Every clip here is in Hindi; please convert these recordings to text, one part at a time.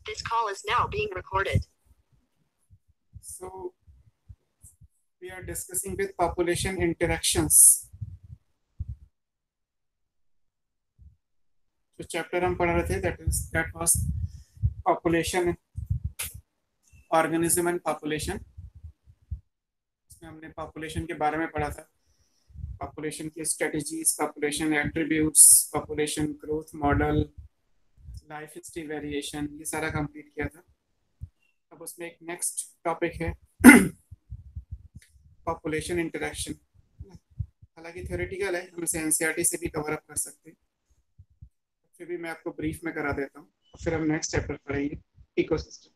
This call is now being recorded. So we are discussing with population interactions. जो चैप्टर हम पढ़ रहे थे that was population, organism and population. इसमें हमने population के बारे में पढ़ा था, population की strategies, population attributes, population growth model, life history variation, ये सारा कंप्लीट किया था. अब उसमें एक नेक्स्ट टॉपिक है पॉपुलेशन इंटरेक्शन. हालांकि थ्योरेटिकल है, हम इसे एनसीईआरटी से भी कवर अप कर सकते हैं, फिर भी मैं आपको ब्रीफ में करा देता हूँ, फिर हम नेक्स्ट चैप्टर पढ़ेंगे इकोसिस्टम.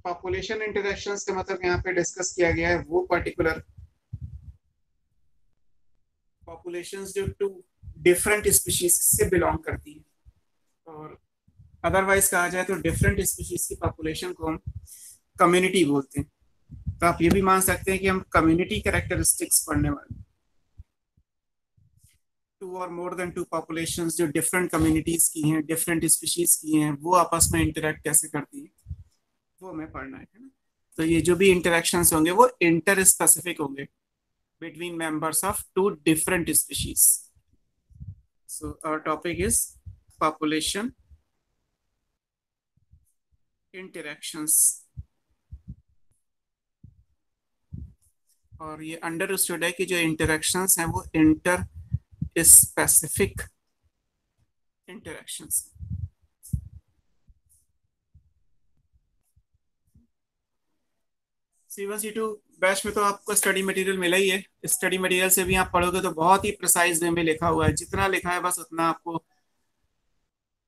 पॉपुलेशन इंटरेक्शंस का मतलब यहाँ पे डिस्कस किया गया है वो पर्टिकुलर पॉपुलेशंस जो टू डिफरेंट स्पीशीज से बिलोंग करती है, और अदरवाइज कहा जाए तो डिफरेंट स्पीशीज की पॉपुलेशन को हम कम्युनिटी बोलते हैं. तो आप ये भी मान सकते हैं कि हम कम्युनिटी कैरेक्टरिस्टिक्स पढ़ने वाले. टू और मोर देन टू पॉपुलेशंस जो डिफरेंट कम्युनिटीज की हैं, डिफरेंट स्पीशीज की हैं, वो आपस में इंटरेक्ट कैसे करती है, वो हमें पढ़ना है ना. तो ये जो भी इंटरेक्शंस होंगे वो इंटर स्पेसिफिक होंगे between members of two different species. So our topic is population interactions. और ये अंडरस्टूड है कि जो इंटरेक्शंस हैं वो inter specific interactions. C1 C2 batch में तो आपको स्टडी मटेरियल मिला ही है. स्टडी मटेरियल से भी आप पढ़ोगे तो बहुत ही प्रिसाइज वे में लिखा हुआ है. जितना लिखा है बस उतना आपको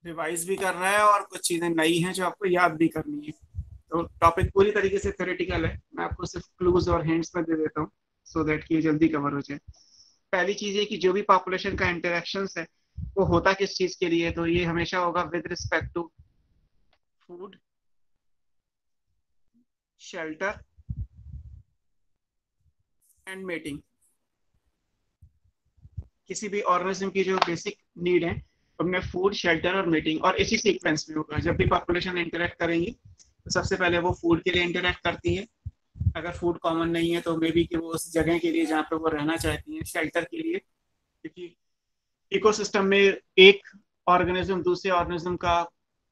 रिवाइज भी करना है, और कुछ चीजें नई हैं जो आपको याद भी करनी है. तो टॉपिक पूरी तरीके से थ्योरेटिकल है, मैं आपको सिर्फ क्लूज और हिंट्स में दे देता हूँ सो दैट कि ये जल्दी कवर हो जाए. पहली चीज है कि जो भी पॉपुलेशन का इंटरेक्शन है वो होता किस चीज के लिए, तो ये हमेशा होगा with respect to food, shelter and mating. किसी भी ऑर्गेनिज्म की जो बेसिक नीड है उनमें फूड, शेल्टर और मीटिंग, और इसी सीक्वेंस में होगा. जब भी पॉपुलेशन इंटरेक्ट करेंगी तो सबसे पहले वो फूड के लिए इंटरेक्ट करती है. अगर फूड कॉमन नहीं है तो मे बी कि वो उस जगह के लिए जहाँ पे वो रहना चाहती हैं, शेल्टर के लिए, क्योंकि इकोसिस्टम में एक ऑर्गेनिज्म दूसरे ऑर्गेनिज्म का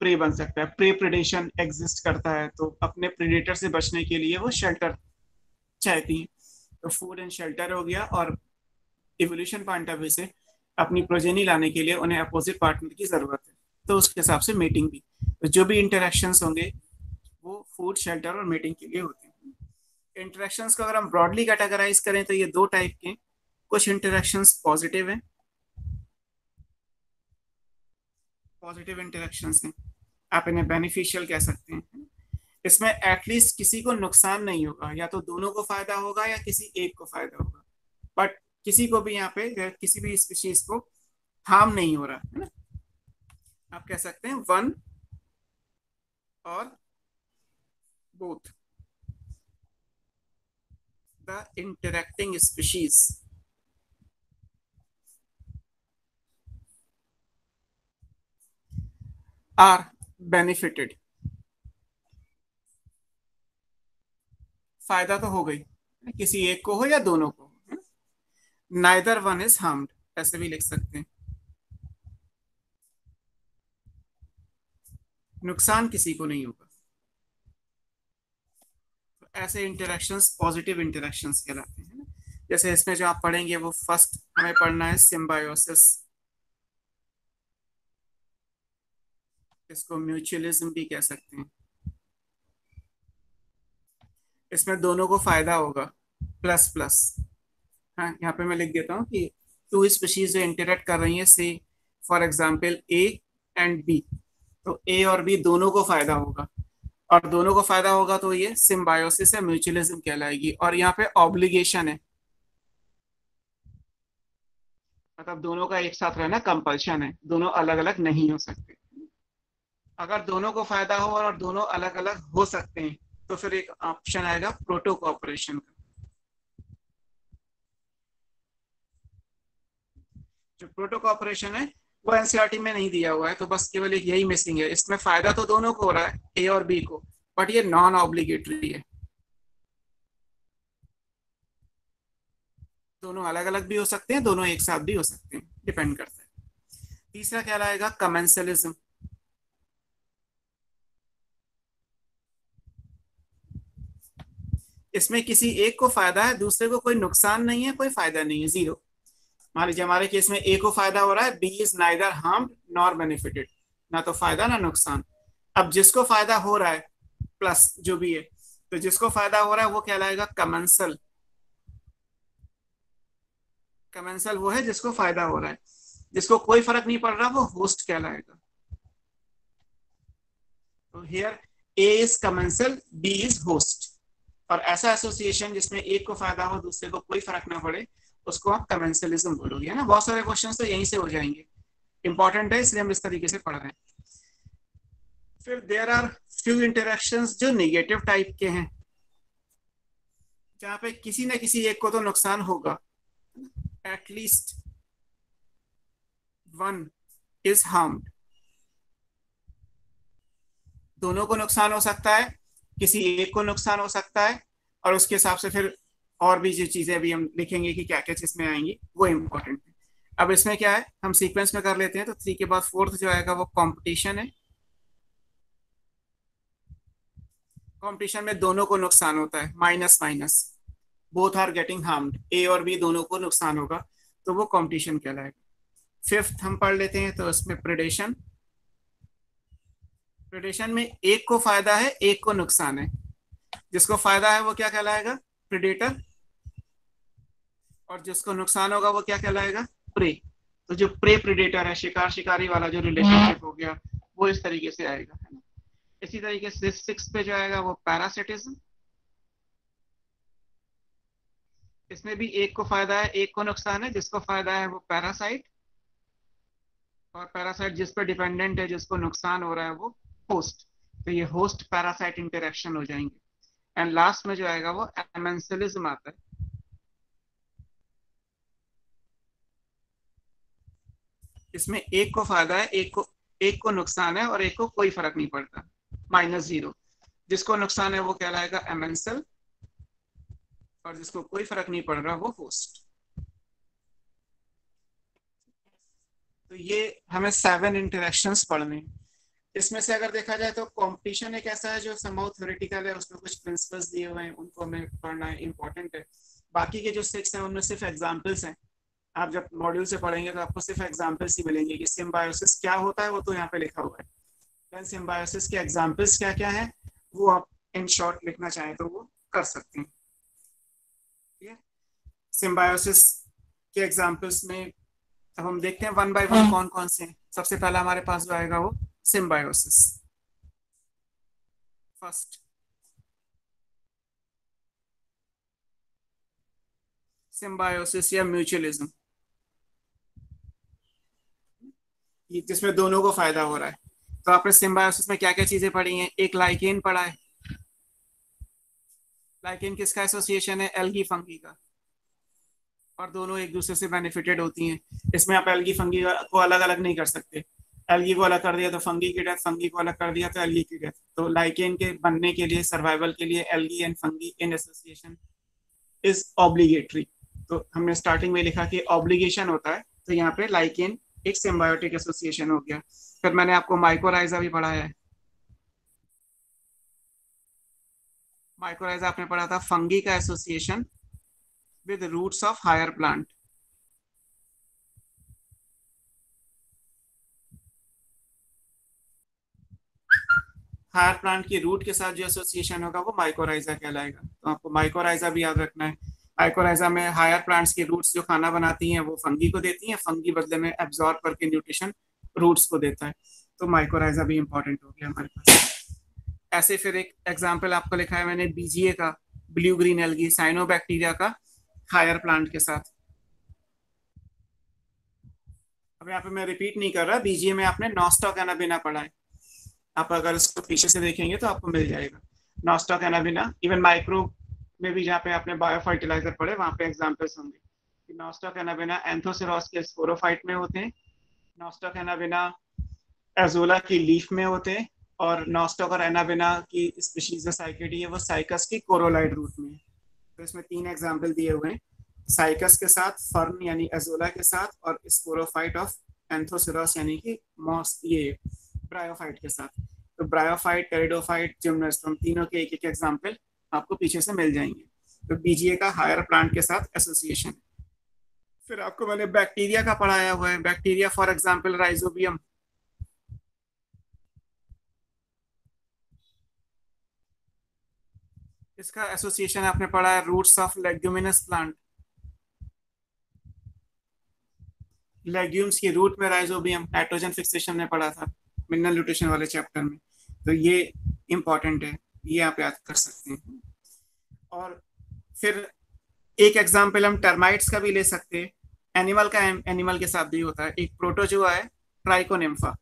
प्रे बन सकता है, प्रे प्रेडेशन एग्जिस्ट करता है, तो अपने प्रेडेटर से बचने के लिए वो शेल्टर चाहती हैं. तो फूड एंड शेल्टर हो गया, और इवोल्यूशन पॉइंट ऑफ व्यू से अपनी प्रोजेनी लाने के लिए उन्हें अपोजिट पार्टनर की जरूरत है, तो उसके हिसाब से मीटिंग भी. तो जो भी इंटरेक्शंस होंगे वो फूड, शेल्टर और मीटिंग के लिए होते हैं. इंटरेक्शंस को अगर हम ब्रॉडली कैटेगराइज करें तो ये दो टाइप के. कुछ इंटरेक्शंस पॉजिटिव हैं, पॉजिटिव इंटरेक्शंस हैं, आप इन्हें बेनिफिशियल कह सकते हैं. इसमें एटलीस्ट किसी को नुकसान नहीं होगा, या तो दोनों को फायदा होगा या किसी एक को फायदा होगा, बट किसी को भी यहाँ पे किसी भी स्पीशीज को हार्म नहीं हो रहा है ना. आप कह सकते हैं वन और both the interacting species are benefited. फायदा तो हो गई, किसी एक को हो या दोनों को. नाइदर वन इज हार्म्ड, ऐसे भी लिख सकते हैं. नुकसान किसी को नहीं होगा. तो ऐसे इंटरेक्शंस पॉजिटिव इंटरेक्शंस कहलाते हैं. जैसे इसमें जो आप पढ़ेंगे वो फर्स्ट हमें पढ़ना है सिम्बायोसिस. इसको म्यूचुअलिज्म भी कह सकते हैं. इसमें दोनों को फायदा होगा, प्लस प्लस. हाँ, यहाँ पे मैं लिख देता हूँ कि टू स्पीशीज जो इंटरेक्ट कर रही हैं, से for example A and B, तो ए और बी दोनों को फायदा होगा, और दोनों को फायदा होगा तो ये सिम्बायोसिस या म्यूचुअलिज्म कहलाएगी. और यहाँ पे ऑब्लिगेशन है, मतलब दोनों का एक साथ रहना कंपल्शन है, दोनों अलग अलग नहीं हो सकते. अगर दोनों को फायदा हो और दोनों अलग अलग हो सकते हैं तो फिर एक ऑप्शन आएगा प्रोटो कोऑपरेशन का. जो प्रोटो कोऑपरेशन है वो एनसीईआरटी में नहीं दिया हुआ है, तो बस केवल एक यही मिसिंग है। इसमें फायदा तो दोनों को हो रहा है, ए और बी को, बट ये नॉन ऑब्लिगेटरी है। दोनों अलग अलग भी हो सकते हैं, दोनों एक साथ भी हो सकते हैं, डिपेंड करता है। तीसरा क्या लाएगा, कमेंसलिज्म। इसमें किसी एक को फायदा है, दूसरे को कोई नुकसान नहीं है, कोई फायदा नहीं है, जीरो। मान लीजिए हमारे केस में ए को फायदा हो रहा है, B is neither harmed nor benefited, ना तो फायदा ना नुकसान। अब जिसको फायदा हो रहा है प्लस जो भी है, तो जिसको फायदा हो रहा है वो कहलाएगा कमेंसल। कमेंसल वो है जिसको फायदा हो रहा है, जिसको कोई फर्क नहीं पड़ रहा वो होस्ट कहलाएगा। तो here A is commensal, B is host. और ऐसा एसोसिएशन जिसमें एक को फायदा हो दूसरे को कोई फर्क ना पड़े, उसको आप कमेंसलिज्म बोलोगे, है ना। बहुत सारे क्वेश्चंस तो यहीं से हो जाएंगे, इंपॉर्टेंट है इसलिए हम इस तरीके से पढ़ रहे हैं। फिर देयर आर फ्यू इंटरेक्शंस जो नेगेटिव टाइप के हैं, जहां पे किसी न किसी एक को तो नुकसान होगा, एटलीस्ट वन इज हार्म्ड। दोनों को नुकसान हो सकता है, किसी एक को नुकसान हो सकता है, और उसके हिसाब से फिर और भी जो चीजें अभी हम लिखेंगे कि क्या क्या चीज में आएंगी वो इम्पोर्टेंट है। अब इसमें क्या है, हम सीक्वेंस में कर लेते हैं। तो 3 के बाद 4th जो आएगा वो कंपटीशन है। कंपटीशन में दोनों को नुकसान होता है, minus minus, both are getting harmed, A और बी दोनों को नुकसान होगा, तो वो कंपटीशन कहलाएगा। 5th हम पढ़ लेते हैं, तो इसमें प्रेडेशन। प्रेडेशन में एक को फायदा है, एक को नुकसान है। जिसको फायदा है वो क्या कहलाएगा, प्रेडेटर, और जिसको नुकसान होगा वो क्या कहलाएगा, प्रे। तो जो प्रे प्रेडेटर है, शिकार शिकारी वाला जो रिलेशनशिप हो गया, वो इस तरीके से आएगा, है ना। इसी तरीके से 6 पे जो आएगा वो पैरासिटिज्म। इसमें भी एक को फायदा है, एक को नुकसान है। जिसको फायदा है वो पैरासाइट, और पैरासाइट जिस पर डिपेंडेंट है, जिसको नुकसान हो रहा है वो होस्ट। तो ये होस्ट पैरासाइट इंटरेक्शन हो जाएंगे। एंड लास्ट में जो आएगा वो एमेंसलिज्म आता है। इसमें एक को फायदा है, एक को नुकसान है, और एक को कोई फर्क नहीं पड़ता, -0। जिसको नुकसान है वो कहलाएगा एमेंसल, और जिसको कोई फर्क नहीं पड़ रहा वो होस्ट। तो ये हमें 7 इंटरेक्शंस पढ़ने हैं। इसमें से अगर देखा जाए तो कंपटीशन एक ऐसा है जो समहाउ थ्योरेटिकल है, उसमें कुछ प्रिंसिपल्स दिए हुए हैं, उनको हमें पढ़ना है, इंपॉर्टेंट है। बाकी के जो 6 हैं उनमें सिर्फ एग्जाम्पल्स हैं। आप जब मॉड्यूल से पढ़ेंगे तो आपको सिर्फ एग्जाम्पल्स ही मिलेंगे कि सिम्बायोसिस क्या होता है, वो तो यहाँ पे लिखा हुआ है। देन सिम्बायोसिस के एग्जाम्पल्स क्या क्या है वो आप इन शॉर्ट लिखना चाहें तो वो कर सकते हैं। ठीक है, सिम्बायोसिस के एग्जाम्पल्स में अब हम देखते हैं 1 बाय 1 कौन कौन से हैं। सबसे पहला हमारे पास जो आएगा वो सिम्बायोसिस। फर्स्ट, सिम्बायोसिस या म्यूचुअलिज्म, जिसमें दोनों को फायदा हो रहा है। तो आपने सिम्बायोसिस में क्या क्या चीजें पढ़ी हैं, एक लाइकेन पढ़ा है। लाइकेन किसका एसोसिएशन है, एल्गी फंगी का, और दोनों एक दूसरे से बेनिफिटेड होती हैं। इसमें आप एल्गी फंगी को अलग अलग नहीं कर सकते। एल्गी को अलग कर दिया तो फंगी की डेथ, फंगी को अलग कर दिया तो एल्गी की डेथ। तो लाइकेन के बनने के लिए, सर्वाइवल के लिए, algae and fungi in association is obligatory. तो हमने स्टार्टिंग में लिखा कि ऑब्लिगेशन होता है, तो यहाँ पे लाइकेन एक सिम्बायोटिक एसोसिएशन हो गया। फिर मैंने आपको माइकोराइजा भी पढ़ाया है। माइकोराइजा आपने पढ़ा था फंगी का association with roots of higher plant. Higher plant की रूट के साथ जो एसोसिएशन होगा वो माइकोराइजा कहलाएगा। तो आपको माइकोराइजा भी याद रखना है। माइकोराइजा में हायर प्लांट्स की रूट्स जो खाना बनाती हैं वो फंगी को देती हैं, फंगी बदले में एब्जॉर्ब करके न्यूट्रिशन रूट्स को देता है। तो माइकोराइजा भी इंपॉर्टेंट हो गया हमारे पास। ऐसे फिर एक एग्जाम्पल आपको लिखा है मैंने बीजीए का, ब्लू ग्रीन एल्गी, साइनोबैक्टीरिया का हायर प्लांट के साथ। अब यहाँ पे मैं रिपीट नहीं कर रहा, बीजीए में आपने नॉस्टॉक एनाबिना पढ़ा है। आप अगर इसको पीछे से देखेंगे तो आपको मिल जाएगा नॉस्टॉक एनाबिना। इवन माइक्रो में भी जहाँ पे आपने बायो फर्टिलाइजर पढ़े वहां पे एग्जाम्पल्स होंगे कि नॉस्टॉक एनाबिना एंथोसेरोस के स्पोरोफाइट में होते हैं, नॉस्टॉक एनाबेना एजोला की लीफ में होते हैं, और नॉस्टॉक और एनाबेना की स्पीशीज जो साइकेडी है वो साइकस की कोरोलाइड रूट में है। तो इसमें 3 एग्जाम्पल दिए हुए हैं, साइकस के साथ, फर्न यानी एजोला के साथ, और स्पोरोफाइट ऑफ एंथोसिरस यानी कि मॉस ये ब्रायोफाइट के साथ। तो ब्रायोफाइट, टेरिडोफाइट, जिम्नोस्पर्म तीनों के एक एक एग्जाम्पल आपको पीछे से मिल जाएंगे। तो बीजीए का हायर प्लांट के साथ एसोसिएशन। फिर आपको मैंने बैक्टीरिया का पढ़ाया हुआ है, बैक्टीरिया फॉर एग्जाम्पल राइजोबियम, इसका एसोसिएशन आपने पढ़ा है roots of leguminous plant, legumes की रूट में राइजोबियम, नाइट्रोजन फिक्सेशन में पढ़ा था मिनरल न्यूट्रिशन वाले चैप्टर में। तो ये इंपॉर्टेंट है, ये आप याद कर सकते हैं। और फिर एक एग्जाम्पल हम टर्माइट्स का भी ले सकते हैं, एनिमल का, एनिमल के साथ भी होता है। एक प्रोटोजोआ है ट्राइकोनिम्फा,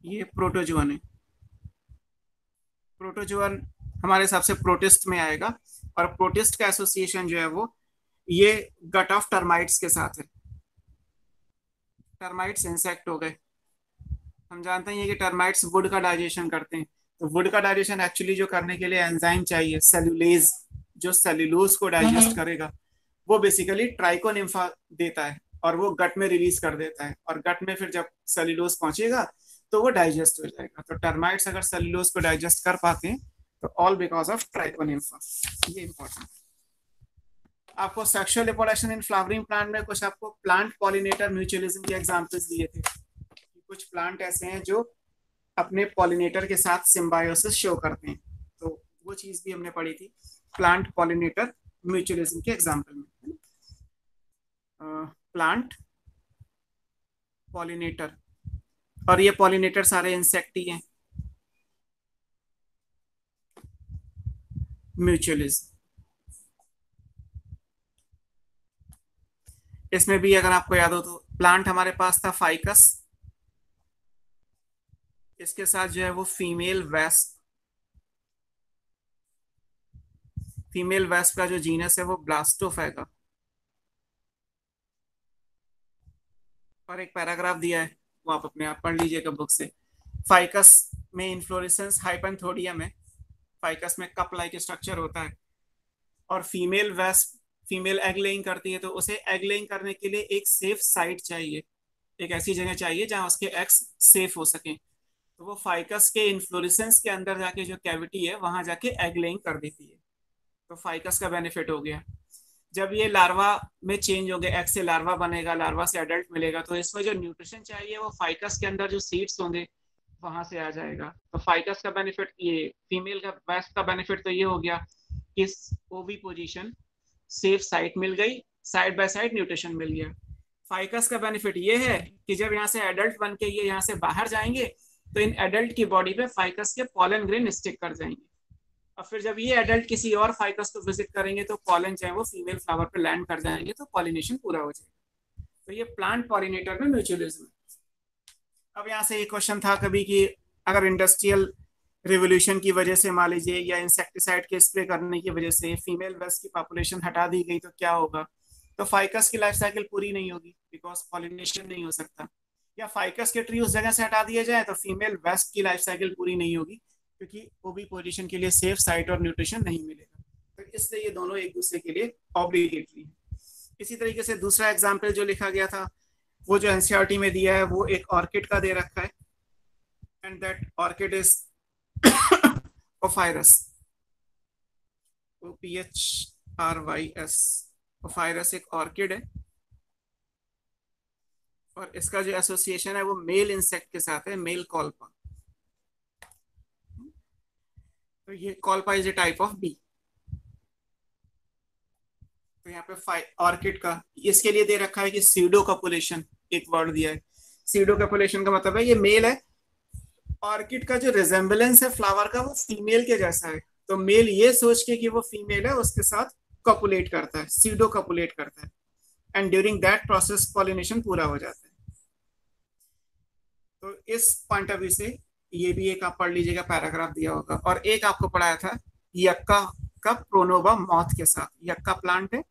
ये प्रोटोजोअन है। प्रोटोजोअन हमारे हिसाब से प्रोटिस्ट में आएगा, और प्रोटिस्ट का एसोसिएशन जो है वो ये गट ऑफ टर्माइट्स के साथ है। टर्माइट्स इंसेक्ट हो गए, हम जानते हैं कि टर्माइट्स वुड का डाइजेशन करते हैं। तो वुड का डाइजेशन एक्चुअली जो करने के लिए एंजाइम चाहिए, सेलुलेज, जो सेल्यूलोज को डाइजेस्ट करेगा, वो बेसिकली ट्राइकोनिम्फा देता है, और वो गट में रिलीज कर देता है, और गट में फिर जब सेल्यूलोज पहुंचेगा तो वो डाइजेस्ट हो जाएगा। तो टर्माइट्स अगर सेल्यूलोज को डाइजेस्ट कर पाते हैं तो ऑल बिकॉज ऑफ ट्राइकोनिम्फा। ये इंपॉर्टेंट। आपको sexual reproduction in flowering plant में कुछ आपको प्लांट पॉलिनेटर म्यूचुअलिज्म के एग्जांपल्स दिए थे। कुछ प्लांट ऐसे हैं जो अपने पॉलिनेटर के साथ सिम्बायोसिस शो करते हैं, तो वो चीज भी हमने पढ़ी थी प्लांट पॉलिनेटर म्यूचुअलिज्म के एग्जांपल में। प्लांट पॉलिनेटर, और ये पॉलिनेटर सारे इंसेक्ट ही हैं। म्यूचुअलिज्म, इसमें भी अगर आपको याद हो तो प्लांट हमारे पास था फाइकस, इसके साथ जो है वो फीमेल वेस्प, फीमेल वेस्प का जो जीनस है वो ब्लास्टोफाइगा। और एक पैराग्राफ दिया है, वो आप अपने आप पढ़ लीजिएगा बुक से। फाइकस में इन्फ्लोरेसेंस हाइपेंथोडियम है, फाइकस में कप लाइक स्ट्रक्चर होता है, और female wasp, female egg laying करती है, तो उसे एग लेइंग करने के लिए एक सेफ साइट चाहिए, एक ऐसी जगह चाहिए जहां उसके एग्स सेफ हो सकें। तो वो फाइकस के इन्फ्लोरेसेंस के अंदर जाके जो कैविटी है वहां जाके एग लेइंग कर देती है। तो फाइकस का बेनिफिट हो गया। जब ये लार्वा में चेंज हो गया, एग से लार्वा बनेगा, लार्वा से एडल्ट मिलेगा, तो इसमें जो न्यूट्रिशन चाहिए वो फाइकस के अंदर जो सीड्स होंगे वहां से आ जाएगा। तो फाइकस का बेनिफिट, ये फीमेल का वेस्ट का बेनिफिट तो ये हो गया कि ओवी पोजीशन, सेफ साइट मिल गई, साइड बाय साइड न्यूट्रिशन मिल गया। फाइकस का बेनिफिट ये है कि जब यहाँ से एडल्ट बन के ये यहाँ से बाहर जाएंगे तो इन एडल्ट की बॉडी पे फाइकस के पॉलन ग्रेन स्टिक कर जाएंगे, और फिर जब ये एडल्ट किसी और फाइकस को विजिट करेंगे तो पॉलन चाहे वो फीमेल फ्लावर पे लैंड कर जाएंगे, तो पॉलिनेशन पूरा हो जाएगा। तो ये प्लांट पॉलिनेटर में म्यूचुअलिज्म। अब यहाँ से एक क्वेश्चन था कभी कि अगर इंडस्ट्रियल रिवोल्यूशन की वजह से मान लीजिए, या इंसेक्टिसाइड के स्प्रे करने की वजह से फीमेल वेस्ट की पॉपुलेशन हटा दी गई तो क्या होगा? तो फाइकस की लाइफ साइकिल पूरी नहीं होगी, बिकॉज पॉलिनेशन नहीं हो सकता। या फाइकस के ट्री उस जगह से हटा दिए जाए तो फीमेल वेस्ट की लाइफ साइकिल पूरी नहीं होगी, क्योंकि ओवी पोजीशन के लिए सेफ साइट और न्यूट्रिशन नहीं मिलेगा। तो इसलिए ये दोनों एक दूसरे के लिए ऑब्लिगेटरी है। इसी तरीके से दूसरा एग्जाम्पल जो लिखा गया था वो जो एनसीईआरटी में दिया है वो एक ऑर्किड का दे रखा है, and that orchid is ophrys, OPHRYS। Ophrys एक ऑर्किड है, और इसका जो एसोसिएशन है वो मेल इंसेक्ट के साथ है, मेल कॉल्पा। तो ये Colpa is a type of bee. तो यहाँ पे ऑर्किड का इसके लिए दे रखा है कि सीडो कॉपुलेशन, एक वर्ड दिया है। सीडो कॉपुलेशन का मतलब है ये मेल है, ऑर्किड का जो रिजेम्बलेंस है फ्लावर का वो फीमेल के जैसा है, तो मेल ये सोच के कि वो फीमेल है उसके साथ कॉपुलेट करता है, सीडो कॉपुलेट करता है, and during that process pollination पूरा हो जाता है। तो इस पॉइंट ऑफ व्यू से ये भी एक आप पढ़ लीजिएगा, पैराग्राफ दिया होगा। और एक आपको पढ़ाया था यक्का कब? प्रोनोवा मॉथ के साथ। यक्का प्लांट है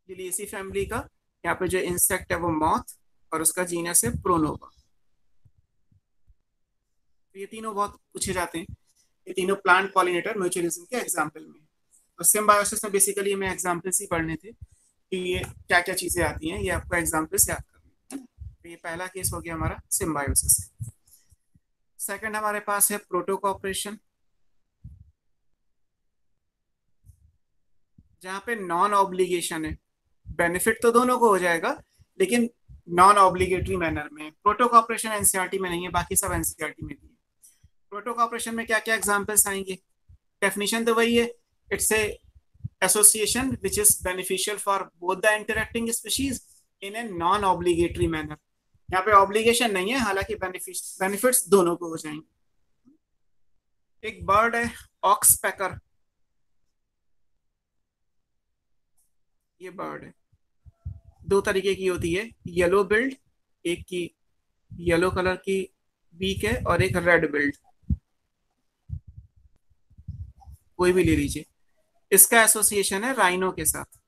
लिलिएसी फैमिली का। यहाँ पे जो इंसेक्ट है वो मॉथ और उसका जीनस है प्रोनोवा। तो ये तीनों बहुत पूछे जाते हैं। ये तीनों प्लांट पॉलिनेटर म्यूचुअलिज्म के एग्जाम्पल में। तो सिम्बायोसिस में बेसिकली हमें एग्जाम्पल्स ही पढ़ने थे कि ये क्या क्या चीजें आती हैं, ये आपको एग्जाम्पल्स याद करने हैं। तो ये पहला केस हो गया हमारा सिम्बायोसिस। सेकंड हमारे पास है प्रोटोकॉपरेशन, जहां पे नॉन ऑब्लिगेशन है। बेनिफिट तो दोनों को हो जाएगा लेकिन नॉन ऑब्लिगेटरी मैनर में। प्रोटोकॉपरेशन एनसीईआरटी में नहीं है, बाकी सब एनसीईआरटी में भी है। प्रोटोकॉपरेशन में क्या क्या एग्जांपल्स आएंगे? डेफिनेशन तो वही है, it's a association which is beneficial for both the interacting species in a non obligatory manner. यहाँ पे ऑब्लिगेशन नहीं है, हालांकि बेनिफिट्स दोनों को हो जाएंगे। एक बर्ड है ऑक्स पैकर, ये बर्ड है, दो तरीके की होती है, येलो बिल्ड, एक की येलो कलर की बीक है और एक रेड बिल्ड, कोई भी ले लीजिए। इसका एसोसिएशन है राइनो के साथ।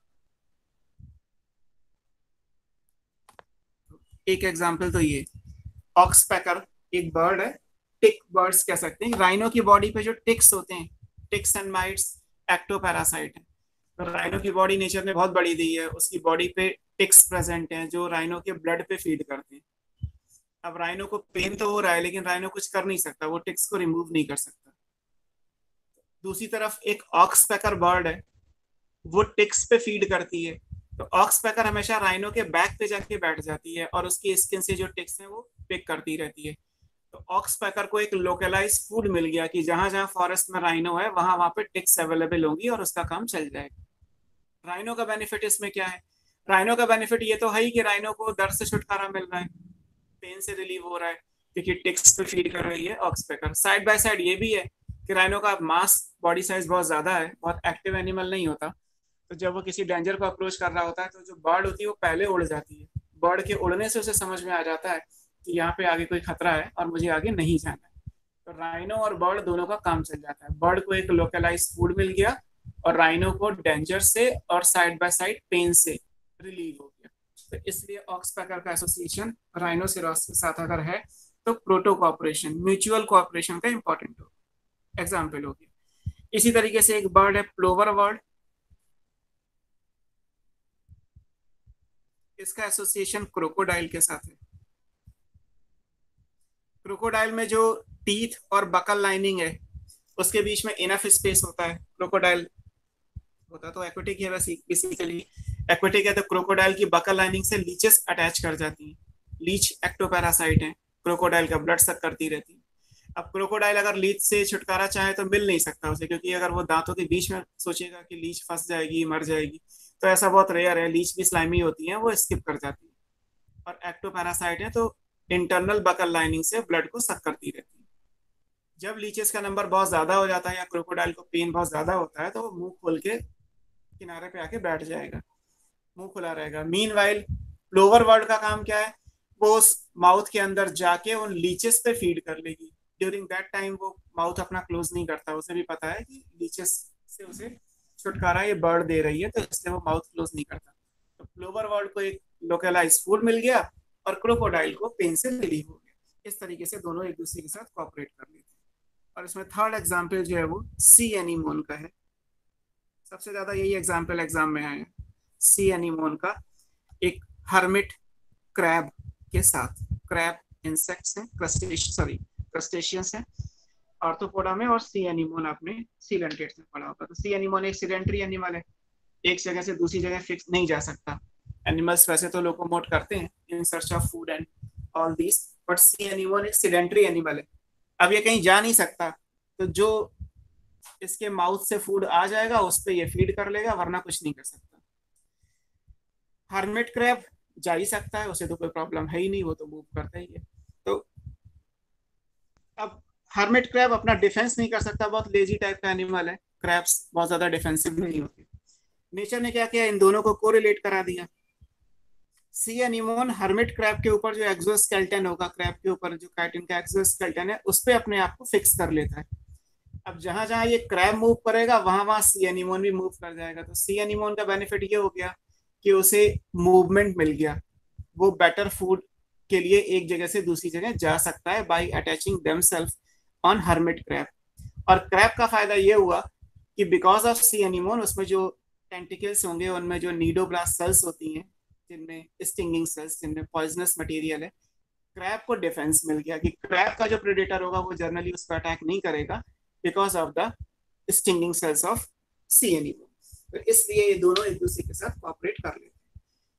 एक एग्जांपल तो ये ऑक्स पैकर एक बर्ड है, टिक बर्ड्स कह सकते हैं। राइनो की बॉडी पे जो टिक्स होते हैं, टिक्स एंड माइट्स एक्टोपैरासाइट है। तो राइनो की बॉडी नेचर ने बहुत बड़ी दी है, उसकी बॉडी पे टिक्स प्रेजेंट हैं जो राइनो के ब्लड पे फीड करते हैं। अब राइनो को पेन तो हो रहा है लेकिन राइनो कुछ कर नहीं सकता, वो टिक्स को रिमूव नहीं कर सकता। दूसरी तरफ एक ऑक्स पैकर बर्ड है, वो टिक्स पे फीड करती है। तो ऑक्स पैकर हमेशा राइनो के बैक पे जाके बैठ जाती है और उसकी स्किन से जो टिक्स हैं वो पिक करती रहती है। तो ऑक्स पैकर को एक लोकलाइज फूड मिल गया कि जहां जहां फॉरेस्ट में राइनो है वहां वहां पे टिक्स अवेलेबल होंगी और उसका काम चल जाएगा। राइनो का बेनिफिट इसमें क्या है? राइनो का बेनिफिट ये तो है ही कि राइनो को दर्द से छुटकारा मिल रहा है, पेन से रिलीव हो रहा है क्योंकि टिक्स पे फीड कर रही है oxpecker. Side by side ये भी है कि राइनो का मास बॉडी साइज बहुत ज्यादा है, बहुत एक्टिव एनिमल नहीं होता। तो जब वो किसी डेंजर को अप्रोच कर रहा होता है तो जो बर्ड होती है वो पहले उड़ जाती है। बर्ड के उड़ने से उसे समझ में आ जाता है कि यहाँ पे आगे कोई खतरा है और मुझे आगे नहीं जाना है। तो राइनो और बर्ड दोनों का काम चल जाता है। बर्ड को एक लोकलाइज फूड मिल गया और राइनो को डेंजर से और साइड बाय साइड पेन से रिलीव हो गया। तो इसलिए ऑक्स पैकर का एसोसिएशन राइनोसेरॉस के साथ अगर है तो प्रोटो कॉपरेशन, म्यूचुअल कॉपरेशन का इंपॉर्टेंट हो एग्जाम्पल हो गया। इसी तरीके से एक बर्ड है प्लोवर बर्ड, इसका एसोसिएशन क्रोकोडाइल के साथ है। क्रोकोडाइल में जो टीथ और बकल लाइनिंग है उसके बीच में इनफ स्पेस होता है। क्रोकोडाइल होता तो एक्वेटिक है, वैसे बेसिकली एक्वेटिक है। तो क्रोकोडाइल की बकल लाइनिंग से लीचेस अटैच कर जाती हैं। लीच एक्टोपैरासाइट है, क्रोकोडाइल का ब्लड सक करती रहती है। अब क्रोकोडाइल अगर लीच से छुटकारा चाहे तो मिल नहीं सकता उसे, क्योंकि अगर वो दांतों के बीच में सोचेगा कि लीच फंस जाएगी मर जाएगी तो ऐसा बहुत रेयर है। लीच भी स्लाइमी होती है, वो स्किप कर जाती है। और एक्टोपैरासाइट है तो इंटरनल बकल लाइनिंग से ब्लड को सक करती रहती है। जब लीचेस का नंबर बहुत ज्यादा हो जाता है या क्रोकोडाइल को पेन बहुत ज्यादा होता है तो वो मुंह खोल के किनारे पे आके बैठ जाएगा, मुंह खुला रहेगा। मीन वाइल लोअर वर्ल्ड का काम क्या है? वो उस माउथ के अंदर जाके उन लीचेस पे फीड कर लेगी। ड्यूरिंग दैट टाइम वो माउथ अपना क्लोज नहीं करता, उसे भी पता है कि लीचेस से उसे छुटकारा ये बर्ड दे रही है तो इसलिए वो माउथ क्लोज नहीं करता। तो लोअर वर्ल्ड को एक लोकलाइज फूड मिल गया और क्रोकोडाइल को पेन से रिलीव हो गया। इस तरीके से दोनों एक दूसरे के साथ कॉपरेट कर लेते हैं। और इसमें थर्ड एग्जाम्पल जो है वो सी एनीमोन का है। सबसे ज्यादा यही एग्जाम्पल एग्जाम में आए हैं, सी एनीमोन का। एक हर्मिट क्रैब के साथ, क्रैब इंसेक्ट्स हैं, क्रस्टेशियंस हैं आर्थ्रोपोडा में, और सी एनीमोन आपने सीलेंटेट्स में पढ़ा होगा। तो सी एनीमोन एक सीडेंटरी एनिमल है, एक जगह से दूसरी जगह फिक्स नहीं जा सकता। एनिमल्स वैसे तो लोकोमोट करते हैं in search of food and all this, but C anemone एक सीडेंटरी एनिमल है। अब ये कहीं जा नहीं सकता तो जो इसके माउथ से फूड आ जाएगा उस पर ये फीड कर लेगा, वरना कुछ नहीं कर सकता। हर्मिट क्रैब जा ही सकता है, उसे तो कोई प्रॉब्लम है ही नहीं, वो तो मूव करता ही है। तो अब हर्मिट क्रैब अपना डिफेंस नहीं कर सकता, बहुत लेजी टाइप का एनिमल है। क्रैब्स बहुत ज्यादा डिफेंसिव नहीं होते। नेचर ने क्या किया, इन दोनों को कोरिलेट करा दिया। सी एनीमोन हर्मिट क्रैब के ऊपर जो एक्सोस्केलेटन होगा, क्रैब के ऊपर जो काइटिन का एक्सोस्केलेटन है उस पे अपने आप को फिक्स कर लेता है। अब जहां जहां ये क्रैब मूव करेगा वहां वहां सी एनिमोन भी मूव कर जाएगा। तो सी एनिमोन का बेनिफिट ये हो गया कि उसे मूवमेंट मिल गया, वो बेटर फूड के लिए एक जगह से दूसरी जगह जा सकता है by attaching themselves on hermit crab. और क्रैब का फायदा ये हुआ कि बिकॉज ऑफ सी एनिमोन उसमें जो टेंटिकल्स होंगे उनमें जो नीडोब्लास्ट सेल्स होती हैं जिनमें स्टिंगिंग सेल्स जिनमें पॉइजनस मटेरियल है, क्रैब को डिफेंस मिल गया कि क्रैब का जो प्रेडेटर होगा वो जनरली उस पर अटैक नहीं करेगा because of the stinging cells of sea anemone. तो इसलिए ये दोनों एक दूसरे के साथ कॉपरेट कर लेते हैं।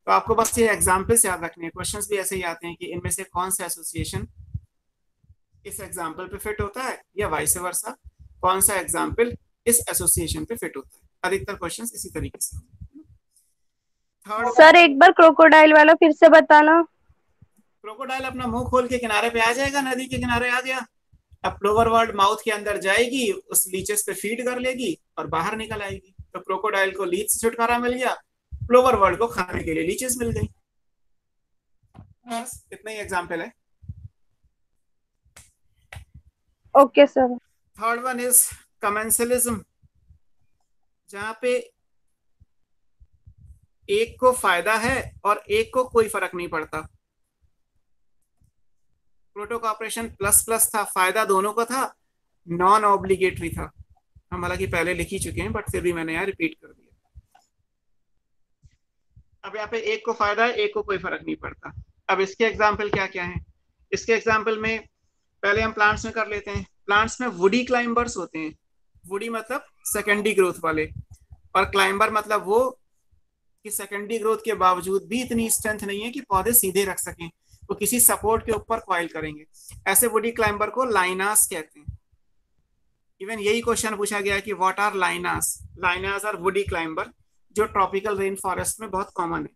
तो आपको बस ये एग्जाम्पल्स याद रखने हैं, क्वेश्चंस भी ऐसे ही आते हैं कि इनमें से कौन सा एसोसिएशन इस एग्जाम्पल पे फिट होता है या वाइस वर्सा, कौन सा एग्जाम्पल इस एसोसिएशन पे फिट होता है। अधिकतर क्वेश्चंस इसी तरीके से। थर्ड सर एक बार क्रोकोडाइल वाला फिर से बताना। क्रोकोडाइल अपना मुंह खोल के किनारे पे आ जाएगा, नदी के किनारे आ गया, अब लोअर वर्ल्ड माउथ के अंदर जाएगी, उस लीचेस पे फीड कर लेगी और बाहर निकल आएगी। तो क्रोकोडाइल को लीच से छुटकारा मिल गया, लोअर वर्ल्ड को खाने के लिए लीचेस मिल गई। बस इतना ही एग्जाम्पल है। Okay sir. Third one is commensalism, जहां पे एक को फायदा है और एक को कोई फर्क नहीं पड़ता। प्रोटो कॉपरेशन प्लस प्लस था, फायदा दोनों को था, नॉन ऑब्लिगेटरी था। हम हालांकि पहले लिख ही चुके हैं बट फिर भी मैंने यहाँ रिपीट कर दिया। अब यहाँ पे एक को फायदा है, एक को कोई फर्क नहीं पड़ता। अब इसके एग्जाम्पल क्या क्या है? इसके एग्जाम्पल में पहले हम प्लांट्स में कर लेते हैं। प्लांट्स में वुडी क्लाइंबर्स होते हैं। वुडी मतलब सेकेंडरी ग्रोथ वाले, और क्लाइंबर मतलब वो कि सेकेंडरी ग्रोथ के बावजूद भी इतनी स्ट्रेंथ नहीं है कि पौधे सीधे रख सकें, वो किसी सपोर्ट के ऊपर कॉइल करेंगे। ऐसे वुडी क्लाइंबर को लाइनास कहते हैं। इवन यही क्वेश्चन पूछा गया है कि what are lianas. Lianas are woody climber जो ट्रॉपिकल रेन फॉरेस्ट में बहुत कॉमन है।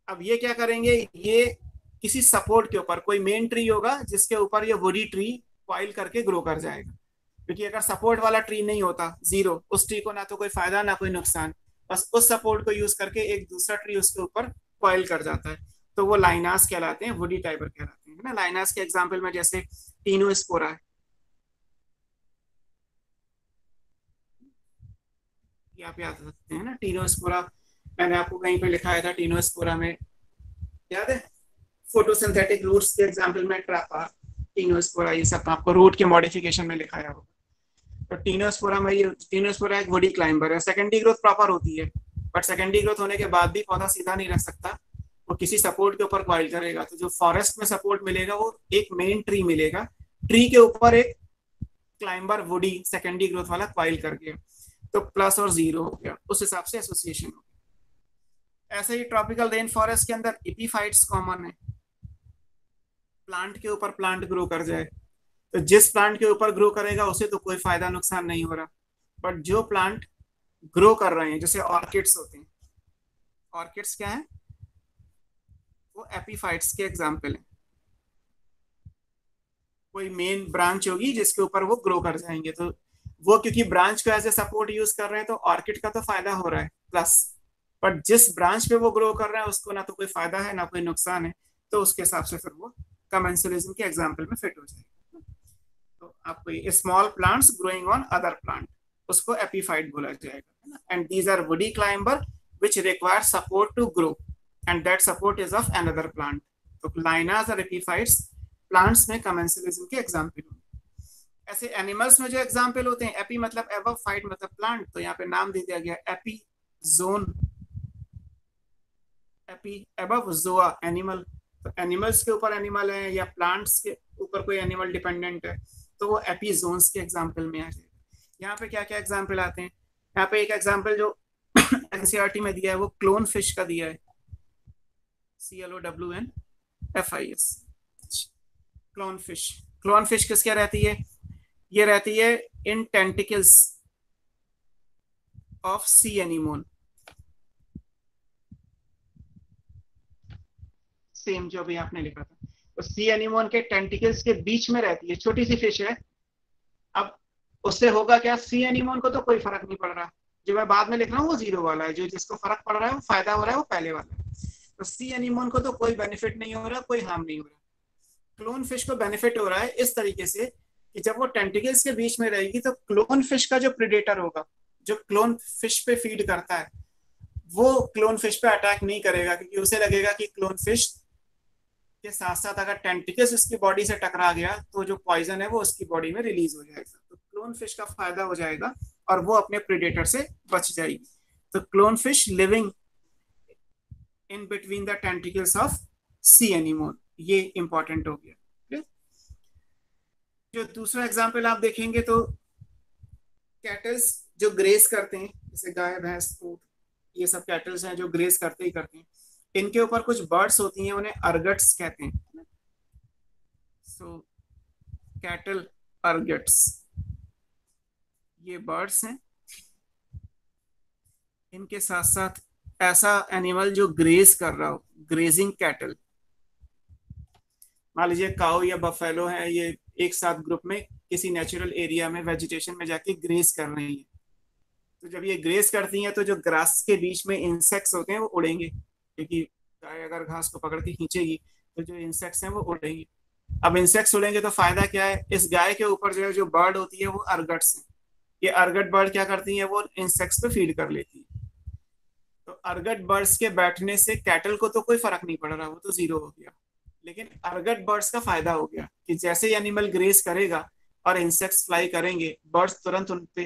अब ये क्या करेंगे, ये किसी सपोर्ट के ऊपर, कोई मेन ट्री होगा जिसके ऊपर ये वुडी ट्री कॉइल करके ग्रो कर जाएगा। क्योंकि अगर सपोर्ट वाला ट्री नहीं होता, जीरो, उस ट्री को ना तो कोई फायदा ना कोई नुकसान, बस उस सपोर्ट को यूज करके एक दूसरा ट्री उसके ऊपर कॉइल कर जाता है, तो वो लाइनास कहलाते हैं, वुडी टाइबर कहलाते हैं ना। लाइनास के एग्जाम्पल में जैसे टीनोस्पोरा है, ये आप याद रखते हैं ना। टीनोस्पोरा मैंने आपको कहीं पे लिखाया था, टीनोस्पोरा में याद है फोटोसिंथेटिक रूट्स के एग्जाम्पल में ट्रापा, टीनोस्पोरा, ये सब आपको रूट के मॉडिफिकेशन में लिखाया होगा। तो टीनोस्पोरा में, ये टीनोस्पोरा एक वुडी क्लाइंबर है। सेकेंडरी ग्रोथ प्रॉपर होती है, बट सेकेंडरी ग्रोथ होने के बाद भी पौधा सीधा नहीं रख सकता, वो किसी सपोर्ट के ऊपर कॉइल करेगा। तो जो फॉरेस्ट में सपोर्ट मिलेगा वो एक मेन ट्री मिलेगा, ट्री के ऊपर एक क्लाइंबर वुडी सेकेंडरी ग्रोथ वाला कॉइल करके, तो प्लस और जीरो हो गया, उस हिसाब से एसोसिएशन हो गया। ऐसे ही ट्रॉपिकल रेन फॉरेस्ट के अंदर एपीफाइट्स कॉमन है, प्लांट के ऊपर प्लांट ग्रो कर जाए, तो जिस प्लांट के ऊपर ग्रो करेगा उसे तो कोई फायदा नुकसान नहीं हो रहा, बट जो प्लांट ग्रो कर रहे हैं, जैसे ऑर्किड्स होते हैं, ऑर्किड्स क्या है, वो एपीफाइट्स के एग्जाम्पल है। कोई मेन ब्रांच होगी जिसके ऊपर वो ग्रो कर जाएंगे, तो वो क्योंकि ब्रांच को एज ए सपोर्ट यूज कर रहे हैं तो ऑर्किड का तो फायदा हो रहा है प्लस, बट जिस ब्रांच पे वो ग्रो कर रहा है उसको ना तो कोई फायदा है ना कोई नुकसान है, तो उसके हिसाब से फिर वो कमेंसलिज्म के एग्जाम्पल में फिट हो जाएगा। तो आपको small plants growing on other plant, उसको एपीफाइट बोला जाएगा। And these are woody climber which require support to grow and that support is of another plant. तो लाइनास और एपीफाइट्स प्लांट्स में कमेंसलिज्म के एग्जाम्पल होंगे। ऐसे एनिमल्स में जो एग्जाम्पल होते हैं, एपी मतलब एबव, फाइट मतलब प्लांट, तो यहाँ पे नाम दे दिया गया epizoon, epi above, zoa animal. तो एनिमल्स के ऊपर एनिमल है या प्लांट्स के ऊपर कोई एनिमल डिपेंडेंट है, तो वो एपी जोन्स के एग्जाम्पल में आ जाएगा। यहाँ पे क्या क्या एग्जाम्पल आते हैं, यहाँ पे एक एग्जाम्पल जो एनसीईआरटी में दिया है वो क्लोन फिश का दिया है, CLOWNFIS, clown fish. Clown fish किसके रहती है, ये रहती है in tentacles of sea anemone, same जो भी आपने लिखा था। तो सी एनिमोन के टेंटिकल्स के बीच में रहती है, छोटी सी फिश है। अब उससे होगा क्या, सी एनिमोन को तो कोई फर्क नहीं पड़ रहा, जो मैं बाद में लिख रहा हूँ वो जीरो वाला है, जो जिसको फर्क पड़ रहा है वो फायदा हो रहा है वो पहले वाला है। तो सी एनिमोन को तो कोई बेनिफिट नहीं हो रहा, कोई हार्म नहीं हो रहा। क्लोन फिश को बेनिफिट हो रहा है इस तरीके से कि जब वो टेंटिकल्स के बीच में रहेगी तो क्लोन फिश का जो प्रेडेटर होगा, जो क्लोन फिश पे फीड करता है, वो क्लोन फिश पे अटैक नहीं करेगा, क्योंकि उसे लगेगा कि क्लोन फिश के साथ साथ अगर टेंटिकल्स उसकी बॉडी से टकरा गया तो जो पॉइजन है वो उसकी बॉडी में रिलीज हो जाएगा, तो क्लोन फिश का फायदा हो जाएगा और वो अपने प्रेडेटर से बच जाएगी। तो clown fish living in between the tentacles of sea animal, ये इंपॉर्टेंट हो गया। जो दूसरा एग्जाम्पल आप देखेंगे तो कैटल्स जो ग्रेस करते हैं, जैसे गाय भैंस ऊंट, ये सब कैटल्स हैं जो ग्रेस करते ही करते हैं। इनके ऊपर कुछ बर्ड्स होती हैं, उन्हें अर्गट्स कहते हैं। सो कैटल अर्गट्स, ये बर्ड्स हैं। इनके साथ साथ ऐसा एनिमल जो ग्रेज कर रहा हो, ग्रेजिंग कैटल, मान लीजिए काऊ या बफेलो है, ये एक साथ ग्रुप में किसी नेचुरल एरिया में वेजिटेशन में जाके ग्रेज कर रही है। तो जब ये ग्रेज करती हैं तो जो ग्रास के बीच में इंसेक्ट्स होते हैं वो उड़ेंगे, क्योंकि गाय अगर घास को पकड़ के खींचेगी तो जो इंसेक्ट्स हैं वो उड़ेंगे। अब इंसेक्ट्स उड़ेंगे तो फायदा क्या है, इस गाय के ऊपर जो है जो बर्ड होती है वो अर्गट्स है। ये अर्गट बर्ड क्या करती है, वो इंसेक्ट्स पे फीड कर लेती है। तो अर्गट बर्ड्स के बैठने से कैटल को तो कोई फर्क नहीं पड़ रहा, वो तो जीरो हो गया। लेकिन अर्गट बर्ड्स का फायदा हो गया कि जैसे ही एनिमल ग्रेज करेगा और इंसेक्ट्स फ्लाई करेंगे, बर्ड्स तुरंत उन पे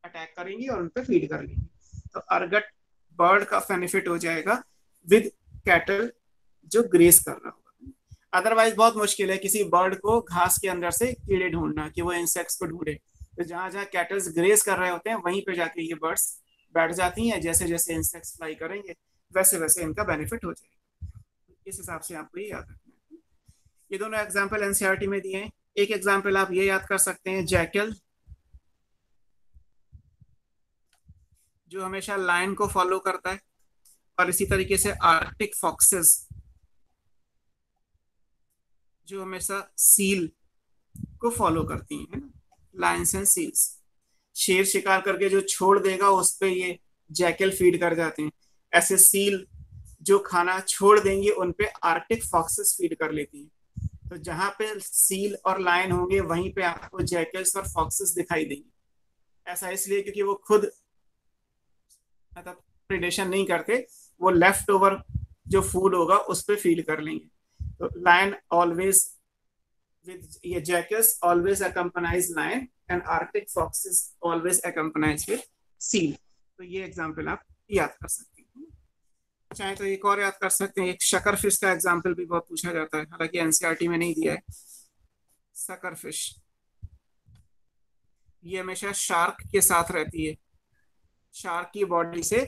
अटैक करेंगी और उन पे फीड कर लेंगी। तो अर्गट बर्ड का बेनिफिट हो जाएगा विद कैटल जो ग्रेज कर रहा होगा। अदरवाइज बहुत मुश्किल है किसी बर्ड को घास के अंदर से कीड़े ढूंढना कि वो इंसेक्ट्स को ढूंढे। तो जहां जहां कैटल्स ग्रेज कर रहे होते हैं वहीं पे जाके ये बर्ड्स बैठ जाती हैं, जैसे जैसे इंसेक्ट्स फ्लाई करेंगे वैसे वैसे इनका बेनिफिट हो जाएगा। इस हिसाब से आपको ये याद रखना है। ये दोनों एग्जाम्पल एनसीईआरटी में दिए हैं। एक एग्जाम्पल आप ये याद कर सकते हैं, जैकल जो हमेशा लायन को फॉलो करता है, और इसी तरीके से आर्कटिक फॉक्सेस जो हमेशा सील को फॉलो करती हैं, लायंस एंड सील्स। शेर शिकार करके जो छोड़ देगा उस पे ये जैकल फीड कर जाते हैं। ऐसे सील जो खाना छोड़ देंगे उन पे आर्कटिक फॉक्सेस फीड कर लेती हैं। तो जहां पे सील और लायन होंगे वहीं पे आपको जैकल्स और फॉक्सेस दिखाई देंगे। ऐसा इसलिए क्योंकि वो खुद मतलब प्रेडेशन नहीं करते, वो लेफ्ट ओवर जो फूड होगा उस पे फीड कर लेंगे। तो लायन ऑलवेज विद ये jackals always accompany lion and arctic foxes always accompany with seal. तो ये एग्जांपल आप याद कर सकते हैं। चाहे तो एक और याद कर सकते हैं, एक शकर फिश का एग्जांपल भी बहुत पूछा जाता है, हालांकि एनसीईआरटी में नहीं दिया है। शकर फिश ये हमेशा शार्क के साथ रहती है, शार्क की बॉडी से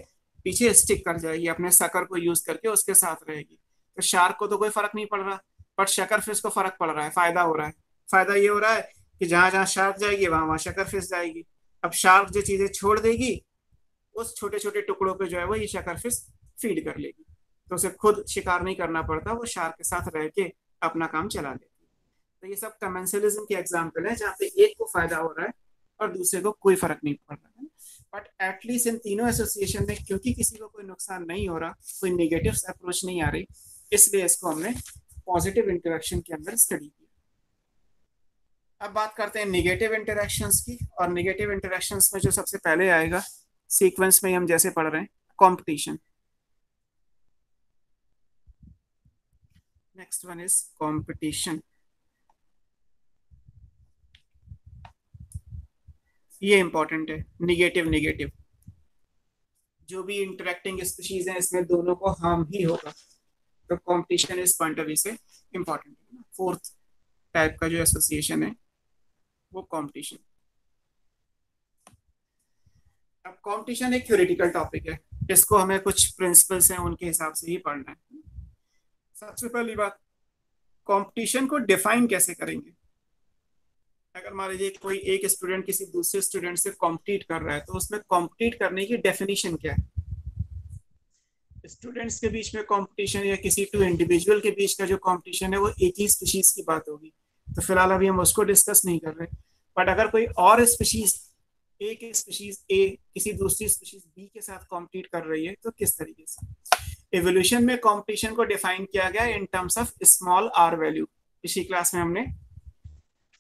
पीछे स्टिक कर जाएगी, अपने शकर को यूज करके उसके साथ रहेगी। तो शार्क को तो कोई फर्क नहीं पड़ रहा, बट शकर फिश को फर्क पड़ रहा है, फायदा हो रहा है। फायदा ये हो रहा है कि जहां जहां शार्क जाएगी वहां वहां शकर फिश जाएगी। अब शार्क जो चीजें छोड़ देगी उस छोटे छोटे टुकड़ों पे जो है वो ये शकर फिश फीड कर लेगी, तो उसे खुद शिकार नहीं करना पड़ता, वो शार्क के साथ रह के अपना काम चला लेती है। तो ये सब कमेंसलिज्म के एग्जाम्पल है जहाँ पे एक को फायदा हो रहा है और दूसरे को कोई फर्क नहीं पड़ रहा है। बट एटलीस्ट इन तीनों एसोसिएशन में क्योंकि किसी को कोई नुकसान नहीं हो रहा, कोई नेगेटिव अप्रोच नहीं आ रही, इसलिए इसको हमने पॉजिटिव इंटरेक्शन के अंदर स्टडी किया। अब बात करते हैं नेगेटिव इंटरेक्शंस की, और नेगेटिव इंटरेक्शंस में जो सबसे पहले आएगा सीक्वेंस में हम जैसे पढ़ रहे हैं, competition. Next one is competition. ये इंपॉर्टेंट है। निगेटिव निगेटिव जो भी इंटरेक्टिंग स्पीशीज है इसमें दोनों को हार्म ही होगा, तो कंपटीशन इस पॉइंट ऑफ व्यू से इंपॉर्टेंट है। फोर्थ टाइप का जो एसोसिएशन है वो कंपटीशन। अब कंपटीशन एक थ्योरेटिकल टॉपिक है, इसको हमें कुछ प्रिंसिपल्स हैं उनके हिसाब से ही पढ़ना है। सबसे पहली बात, कंपटीशन को डिफाइन कैसे करेंगे। अगर मान लीजिए कोई एक स्टूडेंट किसी दूसरे स्टूडेंट से कॉम्पिटिट कर रहा है, तो उसमें कॉम्पिटिट करने की डेफिनेशन क्या है। स्टूडेंट्स के बीच में कंपटीशन या किसी टू इंडिविजुअल के बीच का जो कंपटीशन है वो एक ही स्पीशीज की बात होगी, तो फिलहाल अभी हम उसको डिस्कस नहीं कर रहे। बट अगर कोई और स्पीशीज, एक स्पीशीज ए किसी दूसरी स्पीशीज बी के साथ कॉम्पिटिट कर रही है, तो किस तरीके से। एवोल्यूशन में कंपटीशन को डिफाइन किया गया in terms of small r value. पिछली क्लास में हमने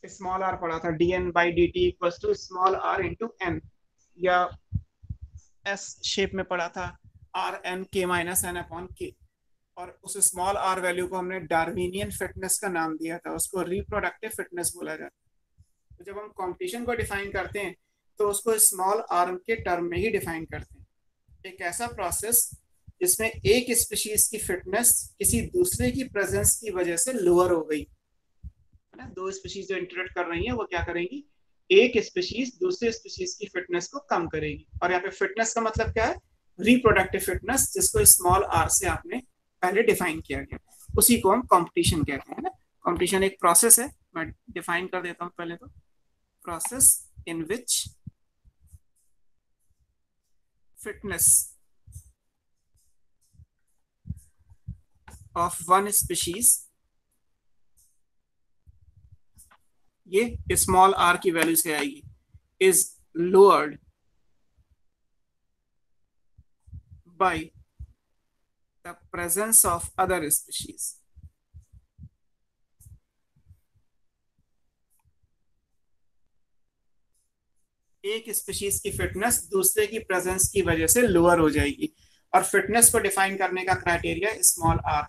स्मॉल आर पढ़ा था, dn by D T equals to small r into N, या एस शेप में पढ़ा था r N K minus N upon K. और उस स्मॉल आर वैल्यू को हमने डार्विनियन फिटनेस का नाम दिया था, उसको रिप्रोडक्टिव फिटनेस बोला जाता है। तो जब हम कंपटीशन को डिफाइन करते हैं तो उसको स्मॉल आर के टर्म में ही डिफाइन करते हैं। एक ऐसा प्रोसेस जिसमें एक स्पीशीज की फिटनेस किसी दूसरे की प्रेजेंस की वजह से लोअर हो गई है ना। दो स्पीशीज जो इंटरेक्ट कर रही हैं वो क्या करेंगी, एक स्पीशीज दूसरे स्पीशीज की फिटनेस को कम करेगी। और यहाँ पे फिटनेस का मतलब क्या है, रिप्रोडक्टिव फिटनेस, जिसको स्मॉल आर से आपने पहले डिफाइन किया गया, उसी को हम कंपटीशन कहते हैं ना। कंपटीशन एक प्रोसेस है, मैं डिफाइन कर देता हूँ पहले। तो process in which fitness of one species, ये स्मॉल आर की वैल्यू से आएगी, is lowered by the presence of other species। एक स्पीशीज की फिटनेस दूसरे की प्रेजेंस की वजह से लोअर हो जाएगी। और फिटनेस को डिफाइन करने का criteria small r,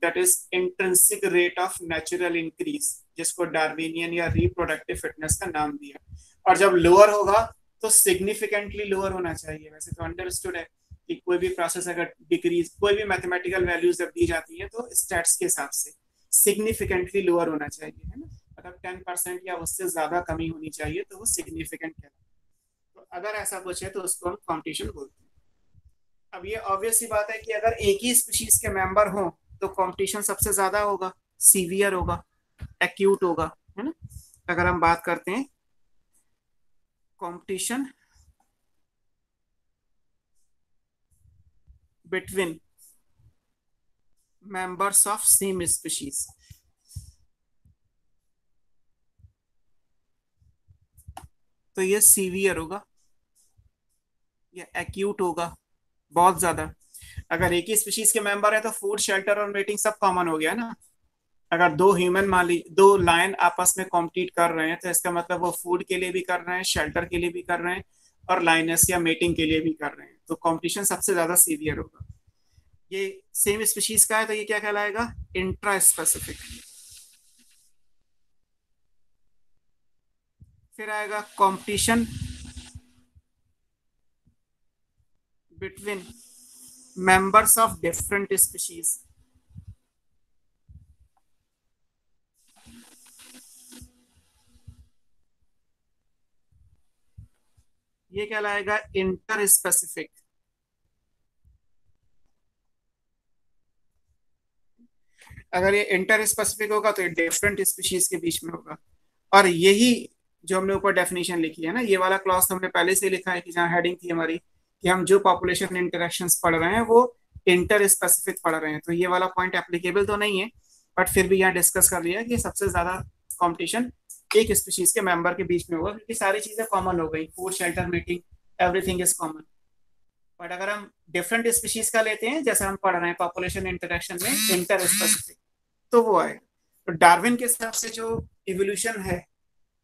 that is intrinsic rate of natural increase, जिसको डार्विनियन या रिप्रोडक्टिव फिटनेस का नाम दिया। और जब लोअर होगा तो सिग्निफिकेंटली लोअर होना चाहिए। वैसे तो अंडरस्टूड है कि कोई भी प्रोसेस अगर डिक्रीज, कोई भी मैथमेटिकल वैल्यूज जब दी जाती है तो स्टैट्स के हिसाब से सिग्निफिकेंटली लोअर होना चाहिए, है ना। मतलब 10% या उससे ज्यादा कमी होनी चाहिए तो वो सिग्निफिकेंट है। तो अगर ऐसा कुछ है तो उसको हम कॉम्पिटिशन बोलते हैं। अब ये ऑब्वियस सी बात है कि अगर एक ही स्पीशीज के मेंबर हो तो कंपटीशन सबसे ज्यादा होगा, सीवियर होगा, एक्यूट होगा, है ना। अगर हम बात करते हैं competition between members of same species, तो ये सीवियर होगा, ये एक्यूट होगा बहुत ज्यादा। अगर एक ही स्पीशीज के मेंबर है तो फूड, शेल्टर और मेटिंग सब कॉमन हो गया ना। अगर दो ह्यूमन मान ली, दो लायन आपस में कॉम्पीट कर रहे हैं तो इसका मतलब वो फूड के लिए भी कर रहे हैं, शेल्टर के लिए भी कर रहे हैं, और लाइनस या मेटिंग के लिए भी कर रहे हैं, तो कंपटीशन सबसे ज्यादा सीवियर होगा। ये सेम स्पीशीज का है तो ये क्या कहलाएगा, इंट्रा स्पेसिफिक। फिर आएगा competition between members of different species, ये कहलाएगा इंटर स्पेसिफिक। अगर ये इंटर स्पेसिफिक होगा तो ये डिफरेंट स्पीशीज के बीच में होगा। और यही जो हमने ऊपर डेफिनेशन लिखी है ना, ये वाला क्लॉज हमने पहले से लिखा है कि जहाँ हेडिंग थी हमारी कि हम जो पॉपुलेशन इंटरेक्शंस पढ़ रहे हैं वो इंटर स्पेसिफिक पढ़ रहे हैं, तो ये वाला पॉइंट एप्लीकेबल तो नहीं है, बट फिर भी यहाँ डिस्कस कर लिया कि सबसे ज्यादा कंपटीशन एक स्पीशीज के मेंबर के बीच में होगा, क्योंकि सारी चीजें कॉमन हो गई, food, shelter, meeting, everything is common. But अगर हम डिफरेंट स्पीशीज का लेते हैं, जैसे हम पढ़ रहे हैं पॉपुलेशन इंटरेक्शन में इंटर स्पेसिफिक, तो वो आएगा। तो डार्विन के हिसाब से जो इवोल्यूशन है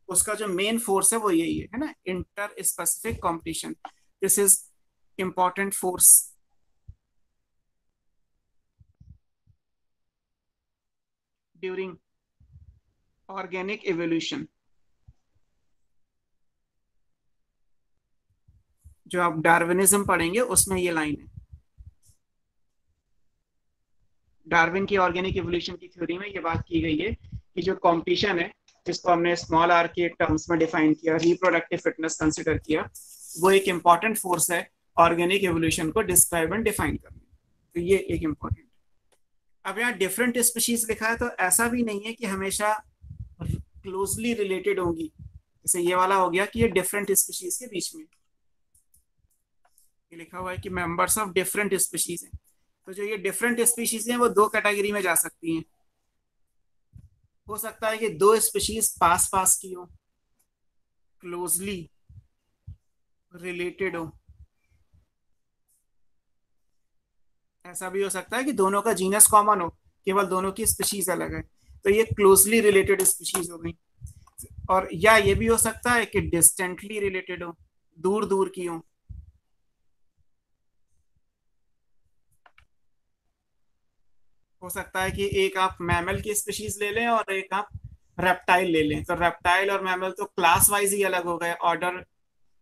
उसका जो मेन फोर्स है वो यही है ना, inter specific competition. This is important force during organic evolution. जो आप डार्विनिज्म पढ़ेंगे उसमें ये लाइन है। डार्विन की ऑर्गेनिक इवोल्यूशन की थ्योरी में ये बात की गई है कि जो कंपटीशन है, जिसको हमने स्मॉल आर के टर्म्स में डिफाइन किया, रिप्रोडक्टिव फिटनेस कंसिडर किया, वो एक इंपॉर्टेंट फोर्स है ऑर्गेनिक इवोल्यूशन को डिस्क्राइब एंड डिफाइन करने। तो ये एक इंपॉर्टेंट। अब यहाँ डिफरेंट स्पीशीज लिखा है तो ऐसा भी नहीं है कि हमेशा क्लोजली रिलेटेड होंगी। जैसे ये वाला हो गया कि ये डिफरेंट स्पीशीज के बीच में, ये लिखा हुआ है कि मेंबर्स ऑफ डिफरेंट स्पीशीज हैं, तो जो ये डिफरेंट स्पीशीज हैं वो दो कैटेगरी में जा सकती हैं। हो सकता है कि दो स्पीशीज पास पास की हो, क्लोजली रिलेटेड हो, ऐसा भी हो सकता है कि दोनों का जीनस कॉमन हो, केवल दोनों की स्पीशीज अलग है, तो ये क्लोजली रिलेटेड स्पीशीज हो गई। और या ये भी हो सकता है कि डिस्टेंटली रिलेटेड हो, दूर दूर की हो सकता है कि एक आप मैमल की स्पीशीज ले लें और एक आप रेप्टाइल ले लें, तो रेप्टाइल और मैमल तो क्लास वाइज ही अलग हो गए, ऑर्डर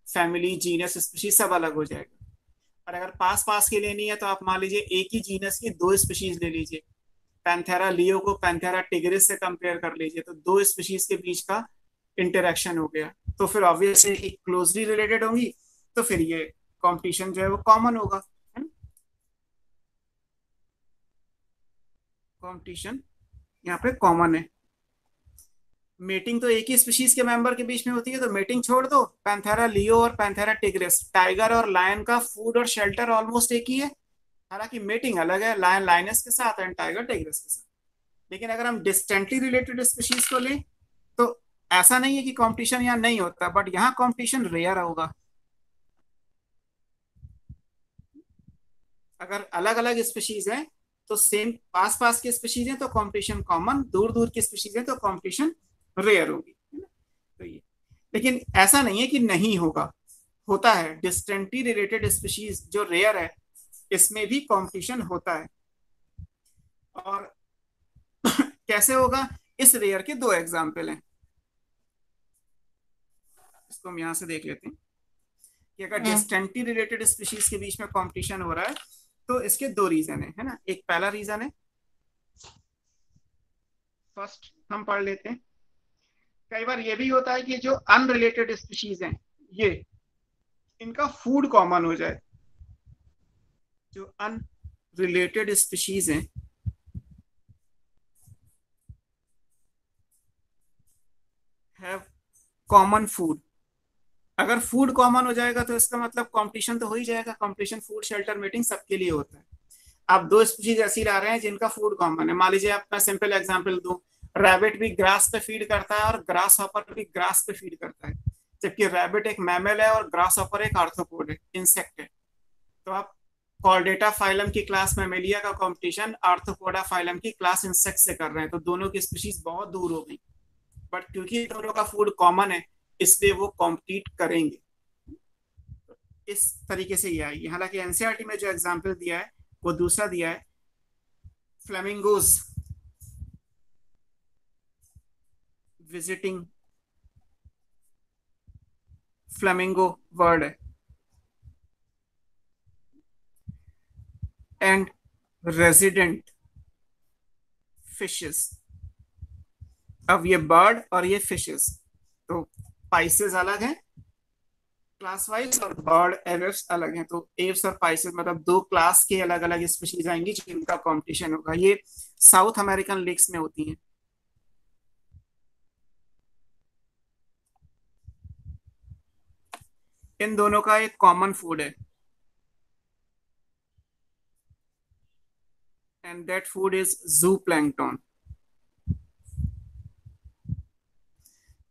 फैमिली जीनस स्पीशीज सब अलग हो जाएगा। और अगर पास पास की लेनी है तो आप मान लीजिए एक ही जीनस की दो स्पीशीज ले लीजिए, पैंथेरा लियो को पैंथेरा टिग्रिस से कंपेयर कर लीजिए, तो दो स्पीशीज के बीच का इंटरेक्शन हो गया, तो फिर ऑब्वियसली क्लोजली रिलेटेड होंगी, तो फिर ये कंपटीशन जो है वो कॉमन होगा, है ना। कंपटीशन यहाँ पे कॉमन है। मेटिंग तो एक ही स्पीशीज के मेंबर के बीच में होती है, तो मेटिंग छोड़ दो, पैंथेरा लियो और पैंथेरा टिग्रिस, टाइगर और लायन का फूड और शेल्टर ऑलमोस्ट एक ही है, हालांकि मेटिंग अलग है, लायन लाइनस के साथ एंड टाइगर टाइग्रेस के साथ। लेकिन अगर हम डिस्टेंटली रिलेटेड स्पीशीज को लें तो ऐसा नहीं है कि कंपटीशन यहाँ नहीं होता, बट यहाँ कंपटीशन रेयर होगा। अगर अलग अलग स्पीशीज हैं तो सेम पास पास की स्पीशीज हैं तो कंपटीशन कॉमन, दूर दूर की स्पीशीज हैं तो कंपटीशन रेयर होगी, है ना। तो ये, लेकिन ऐसा नहीं है कि नहीं होगा, होता है। डिस्टेंटली रिलेटेड स्पीशीज जो रेयर है इसमें भी कंपटीशन होता है। और कैसे होगा, इस रेयर के दो एग्जाम्पल हैं, इसको हम यहां से देख लेते हैं कि अगर डिस्टेंटली रिलेटेड स्पीशीज के बीच में कंपटीशन हो रहा है तो इसके दो रीजन है ना। एक पहला रीजन है, फर्स्ट हम पढ़ लेते हैं। कई बार ये भी होता है कि जो अनरिलेटेड स्पीशीज हैं ये, इनका फूड कॉमन हो जाए। जो अनरिलेटेड स्पीशीज हैं हैव कॉमन फूड। अगर फूड कॉमन हो जाएगा तो इसका मतलब कंपटीशन तो हो ही जाएगा, कंपटीशन फूड शेल्टर मीटिंग सबके लिए होता है। आप दो स्पीशीज ऐसी ला रहे हैं जिनका फूड कॉमन है, मान लीजिए आप, मैं सिंपल एग्जांपल दूं, रैबिट भी ग्रास पे फीड करता है और ग्रास हॉपर भी ग्रास पे फीड करता है, जबकि रैबिट एक मैमल है और ग्रास हॉपर एक आर्थ्रोपोड है, इंसेक्ट है। तो आप कॉर्डेटा फाइलम की क्लास मैमेलिया का कंपटीशन आर्थ्रोपोडा फाइलम की क्लास इंसेक्ट से कर रहे हैं, तो दोनों की स्पीशीज बहुत दूर हो गई, बट क्योंकि दोनों का फूड कॉमन है इसलिए वो कॉम्पीट करेंगे। इस तरीके से ये आएगी। हालांकि एनसीईआरटी में जो एग्जाम्पल दिया है वो दूसरा दिया है, फ्लेमिंगोज विजिटिंग, फ्लेमिंगो वर्ड है, एंड रेजिडेंट फिशेस। अब ये बर्ड और ये फिशेस, तो पाइसेस अलग हैं क्लास वाइज और बर्ड एवेप्स अलग हैं, तो एव्स और पाइसेस मतलब दो क्लास के अलग अलग स्पीशीज आएंगी जिनका कंपटीशन होगा। ये साउथ अमेरिकन लेक्स में होती हैं। इन दोनों का एक कॉमन फूड है एंड दैट फूड इज जू प्लैंकटन।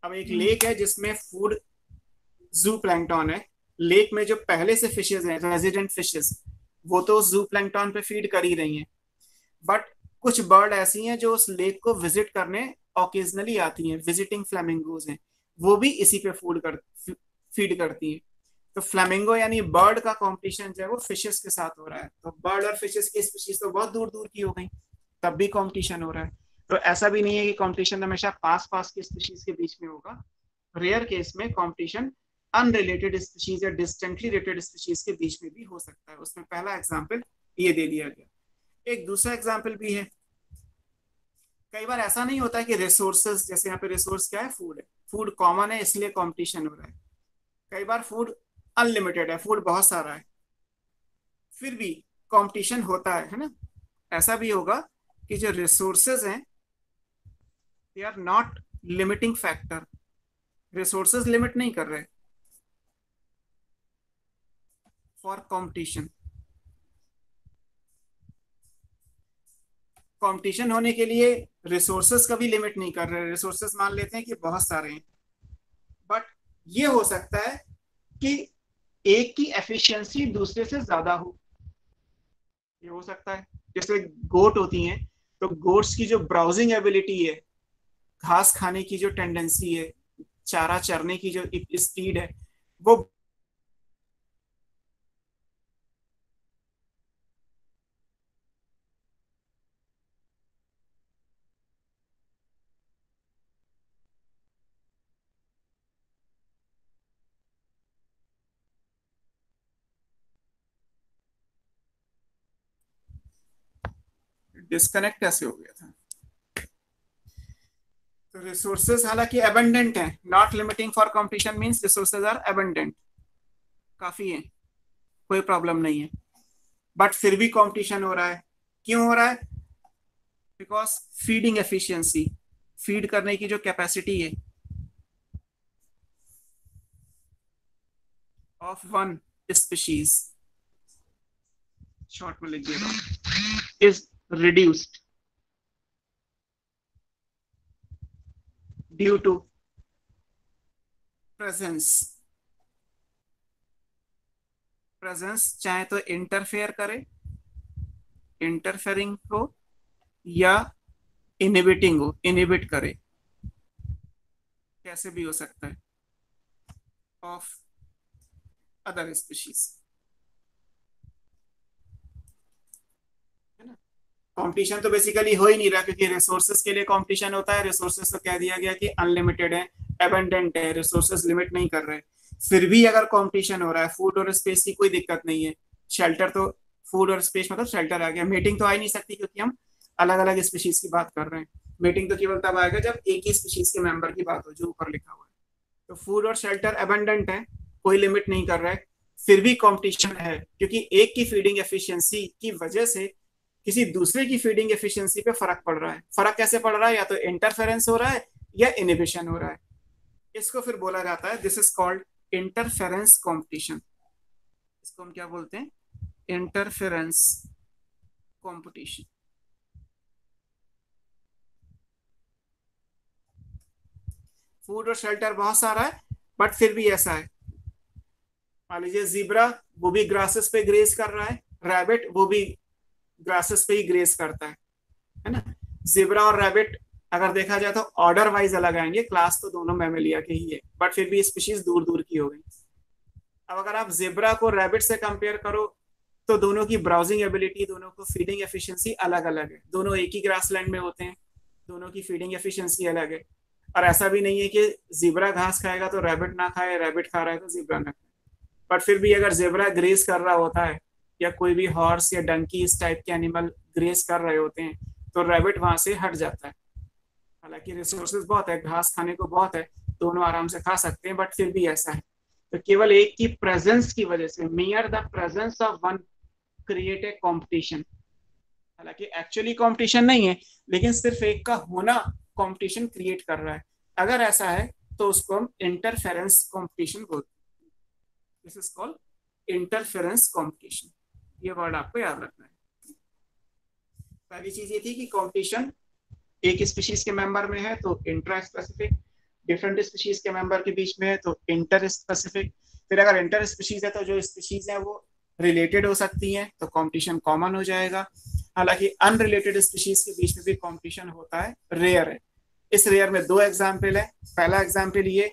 अब एक लेक है जिसमें फूड जू प्लैंकटन है, लेक में जो पहले से फिशेज हैं रेजिडेंट फिशेज वो तो जू प्लैंकटन पे फीड कर ही रही हैं, बट कुछ बर्ड ऐसी हैं जो उस लेक को विजिट करने ऑकेजनली आती हैं, विजिटिंग फ्लेमिंगोज हैं, वो भी इसी पे फीड करती हैं। तो फ्लेमिंगो यानी बर्ड का कंपटीशन जो है वो फिशेस के साथ हो रहा है, तो बर्ड और फिशेस की स्पीशीज तो बहुत दूर दूर की हो गई, तब भी कंपटीशन हो रहा है। तो ऐसा भी नहीं है कि कंपटीशन हमेशा पास पास की स्पीशीज के बीच में होगा, रेयर केस में कंपटीशन अनरिलेटेड स्पीशीज या डिस्टेंटली रिलेटेड स्पीशीज के बीच में भी हो सकता है। उसमें पहला एग्जाम्पल ये दे दिया गया। एक दूसरा एग्जाम्पल भी है, कई बार ऐसा नहीं होता है कि रिसोर्सेज, जैसे यहाँ पे रिसोर्स क्या है, फूड है, फूड कॉमन है इसलिए कंपटीशन हो रहा है। कई बार फूड अनलिमिटेड है, फूड बहुत सारा है, फिर भी कंपटीशन होता है ना। ऐसा भी होगा कि जो रिसोर्सेज हैं they are not limiting factor, resources limit नहीं कर रहे फॉर कंपटीशन। कंपटीशन होने के लिए रिसोर्सेज का भी लिमिट नहीं कर रहे, रिसोर्सेज मान लेते हैं कि बहुत सारे हैं, बट ये हो सकता है कि एक की एफिशिएंसी दूसरे से ज्यादा हो, ये हो सकता है। जैसे गोट होती हैं तो गोट्स की जो ब्राउजिंग एबिलिटी है, घास खाने की जो टेंडेंसी है, चारा चरने की जो स्पीड है वो डिस्कनेक्ट कैसे हो गया था। तो रिसोर्सेज हालांकि अबंडेंट है, not limiting for competition means resources are abundant, काफी है, कोई प्रॉब्लम नहीं है, बट फिर भी कंपटीशन हो रहा है। क्यों हो रहा है? बिकॉज फीडिंग एफिशिएंसी, फीड करने की जो कैपेसिटी है ऑफ वन स्पीशीज, शॉर्ट में लिख दिया, is reduced due to presence. Presence चाहे तो इंटरफेयर करे, इंटरफेयरिंग हो, या इनहिबिटिंग हो, इनहिबिट करे, कैसे भी हो सकता है, ऑफ अदर स्पीशीज, है ना। कंपटीशन तो बेसिकली हो ही नहीं रहा, क्योंकि रिसोर्सेज के लिए कंपटीशन होता है, रिसोर्सेज तो कह दिया गया कि अनलिमिटेड है, एबंडेंट है, रिसोर्सेज लिमिट नहीं कर रहे। फिर भी अगर कंपटीशन हो रहा है, फूड और स्पेस की कोई दिक्कत नहीं है, शेल्टर तो, फूड और स्पेस मतलब शेल्टर आ गया, मीटिंग तो आ ही नहीं सकती क्योंकि हम अलग अलग स्पीशीज की बात कर रहे हैं। मीटिंग तो केवल तब आएगा जब एक ही स्पीशीज के मेंबर की बात हो, जो ऊपर लिखा हुआ है। तो फूड और शेल्टर अबंडेंट है, कोई लिमिट नहीं कर रहा है, फिर भी कंपटीशन है, क्योंकि एक की फीडिंग एफिशिएंसी की वजह से किसी दूसरे की फीडिंग एफिशिएंसी पे फर्क पड़ रहा है। फर्क कैसे पड़ रहा है? या तो इंटरफेरेंस हो रहा है या इनहिबिशन हो रहा है। इसको फिर बोला जाता है, this is called interference competition. इसको हम क्या बोलते हैं? Interference competition. फूड और शेल्टर बहुत सारा है, बट फिर भी ऐसा है। मान लीजिए जीब्रा, वो भी ग्रासेस पे ग्रेज कर रहा है, रैबिट वो भी ग्रासेस पे ही ग्रेज करता है ना। जीब्रा और रैबिट अगर देखा जाए तो ऑर्डर वाइज अलग आएंगे, क्लास तो दोनों मैमेलिया के ही है, बट फिर भी स्पीशीज दूर दूर की हो गई। अब अगर आप जेब्रा को रैबिट से कंपेयर करो तो दोनों की ब्राउजिंग एबिलिटी, दोनों को फीडिंग एफिशिएंसी अलग अलग है। दोनों एक ही ग्रासलैंड में होते हैं, दोनों की फीडिंग एफिशिएंसी अलग है। और ऐसा भी नहीं है कि जेब्रा घास खाएगा तो रैबिट ना खाए, रैबिट खा रहा है तो जेब्रा ना खाए। बट फिर भी अगर जेब्रा ग्रेस कर रहा होता है, या कोई भी हॉर्स या डंकी इस टाइप के एनिमल ग्रेस कर रहे होते हैं, तो रैबिट वहां से हट जाता है। हालांकि रिसोर्सेज बहुत है, घास खाने को बहुत है, दोनों आराम से खा सकते हैं, बट फिर भी ऐसा है। तो केवल एक की प्रेजेंस की वजह से, मियर the presence of one create a competition. हालांकि एक्चुअली कंपटीशन नहीं है, लेकिन सिर्फ एक का होना कंपटीशन क्रिएट कर रहा है। अगर ऐसा है तो उसको हम इंटरफेरेंस कंपटीशन बोलते हैं। This is called interference competition. ये वर्ड आपको याद रखना है। पहली चीज ये थी कि कंपटीशन एक स्पीशीज के मेंबर में है तो इंट्रा स्पेसिफिक, डिफरेंट स्पीशीज के मेंबर के बीच में है तो इंटर स्पेसिफिक। फिर अगर इंटर स्पीशीज है तो जो स्पीशीज है वो रिलेटेड हो सकती हैं तो कंपटीशन कॉमन हो जाएगा। हालांकि अनरिलेटेड स्पीशीज के बीच में भी कंपटीशन होता है, रेयर है। इस रेयर में दो एग्जाम्पल है। पहला एग्जाम्पल ये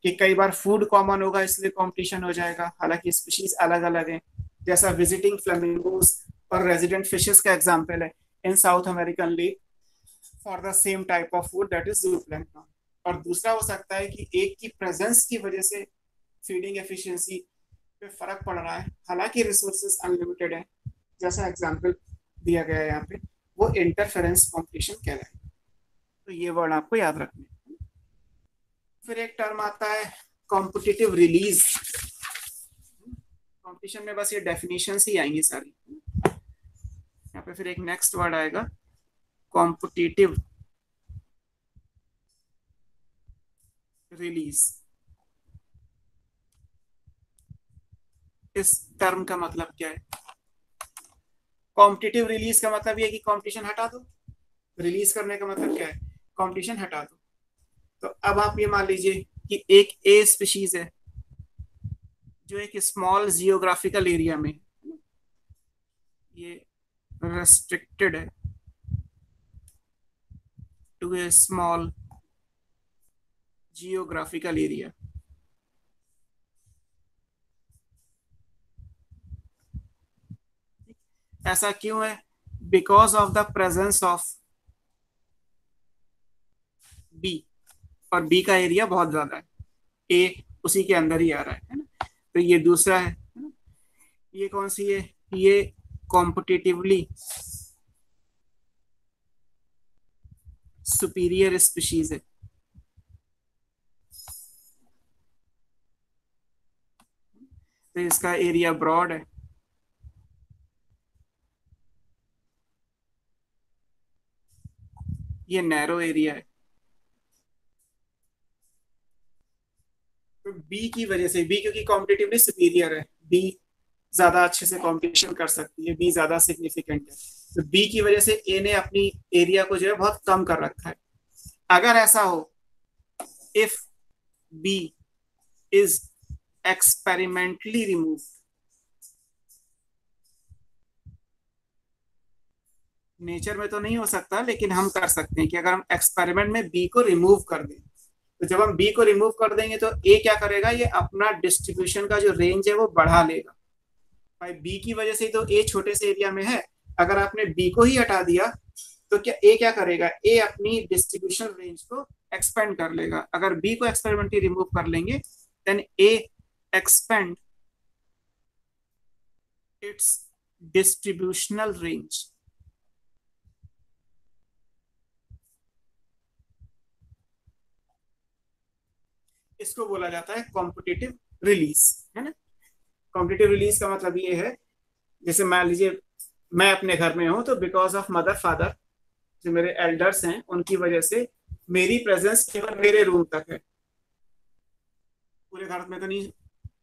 कि कई बार फूड कॉमन होगा इसलिए कंपटीशन हो जाएगा, हालांकि स्पीशीज अलग अलग है, जैसा विजिटिंग फ्लेमिंगोस और रेजिडेंट फिशेस का एग्जाम्पल है in South American lake for the same type of food that is zooplankton. और दूसरा हो सकता है कि एक की प्रेजेंस की वजह से फीडिंग एफिशिएंसी पे फर्क पड़ रहा है, हालांकि रिसोर्सेज अनलिमिटेड है, जैसा एग्जांपल दिया गया है यहाँ पे, वो इंटरफेरेंस कंपटीशन कहलाए। तो ये वर्ड आपको याद रखने। फिर एक टर्म आता है कॉम्पिटिटिव रिलीज। कंपटीशन में बस ये डेफिनेशंस ही आएंगी सारी। यहाँ पे फिर एक नेक्स्ट वर्ड आएगा कॉम्पिटिटिव रिलीज। इस टर्म का मतलब क्या है? कॉम्पिटिटिव रिलीज का मतलब ये है कि कंपटीशन हटा दो। रिलीज करने का मतलब क्या है? कंपटीशन हटा दो। तो अब आप ये मान लीजिए कि एक ए स्पीशीज है जो एक स्मॉल जियोग्राफिकल एरिया में, ये रेस्ट्रिक्टेड है to a small geographical area. ऐसा क्यों है? Because of the presence of B, और बी का एरिया बहुत ज्यादा है, ए उसी के अंदर ही आ रहा है ना। तो ये दूसरा है ना? ये कौन सी है? ये कॉम्पिटिटिवली सुपीरियर स्पीशीज है। तो इसका एरिया ब्रॉड है। ये नैरो एरिया है। तो बी की वजह से, बी क्योंकि कॉम्पिटिटिवली सुपीरियर है, बी ज्यादा अच्छे से कंपटीशन कर सकती है, बी ज्यादा सिग्निफिकेंट है, तो बी की वजह से ए ने अपनी एरिया को जो है बहुत कम कर रखा है। अगर ऐसा हो, if B is experimentally remove, nature में तो नहीं हो सकता लेकिन हम कर सकते हैं कि अगर हम एक्सपेरिमेंट में बी को रिमूव कर दें, तो जब हम बी को रिमूव कर देंगे तो ए क्या करेगा, ये अपना डिस्ट्रीब्यूशन का जो रेंज है वो बढ़ा लेगा। भाई बी की वजह से तो ए छोटे से एरिया में है, अगर आपने बी को ही हटा दिया तो क्या ए क्या करेगा, ए अपनी डिस्ट्रीब्यूशन रेंज को एक्सपेंड कर लेगा। अगर बी को एक्सपेरिमेंटली रिमूव कर लेंगे then A expand its distributional range. इसको बोला जाता है कॉम्पिटिटिव रिलीज, है ना। कॉम्पिटिटिव रिलीज का मतलब ये है, जैसे मान लीजिए मैं अपने घर में हूं, तो बिकॉज ऑफ मदर फादर जो मेरे एल्डर्स हैं उनकी वजह से मेरी प्रेजेंस केवल मेरे रूम तक है, पूरे घर में तो नहीं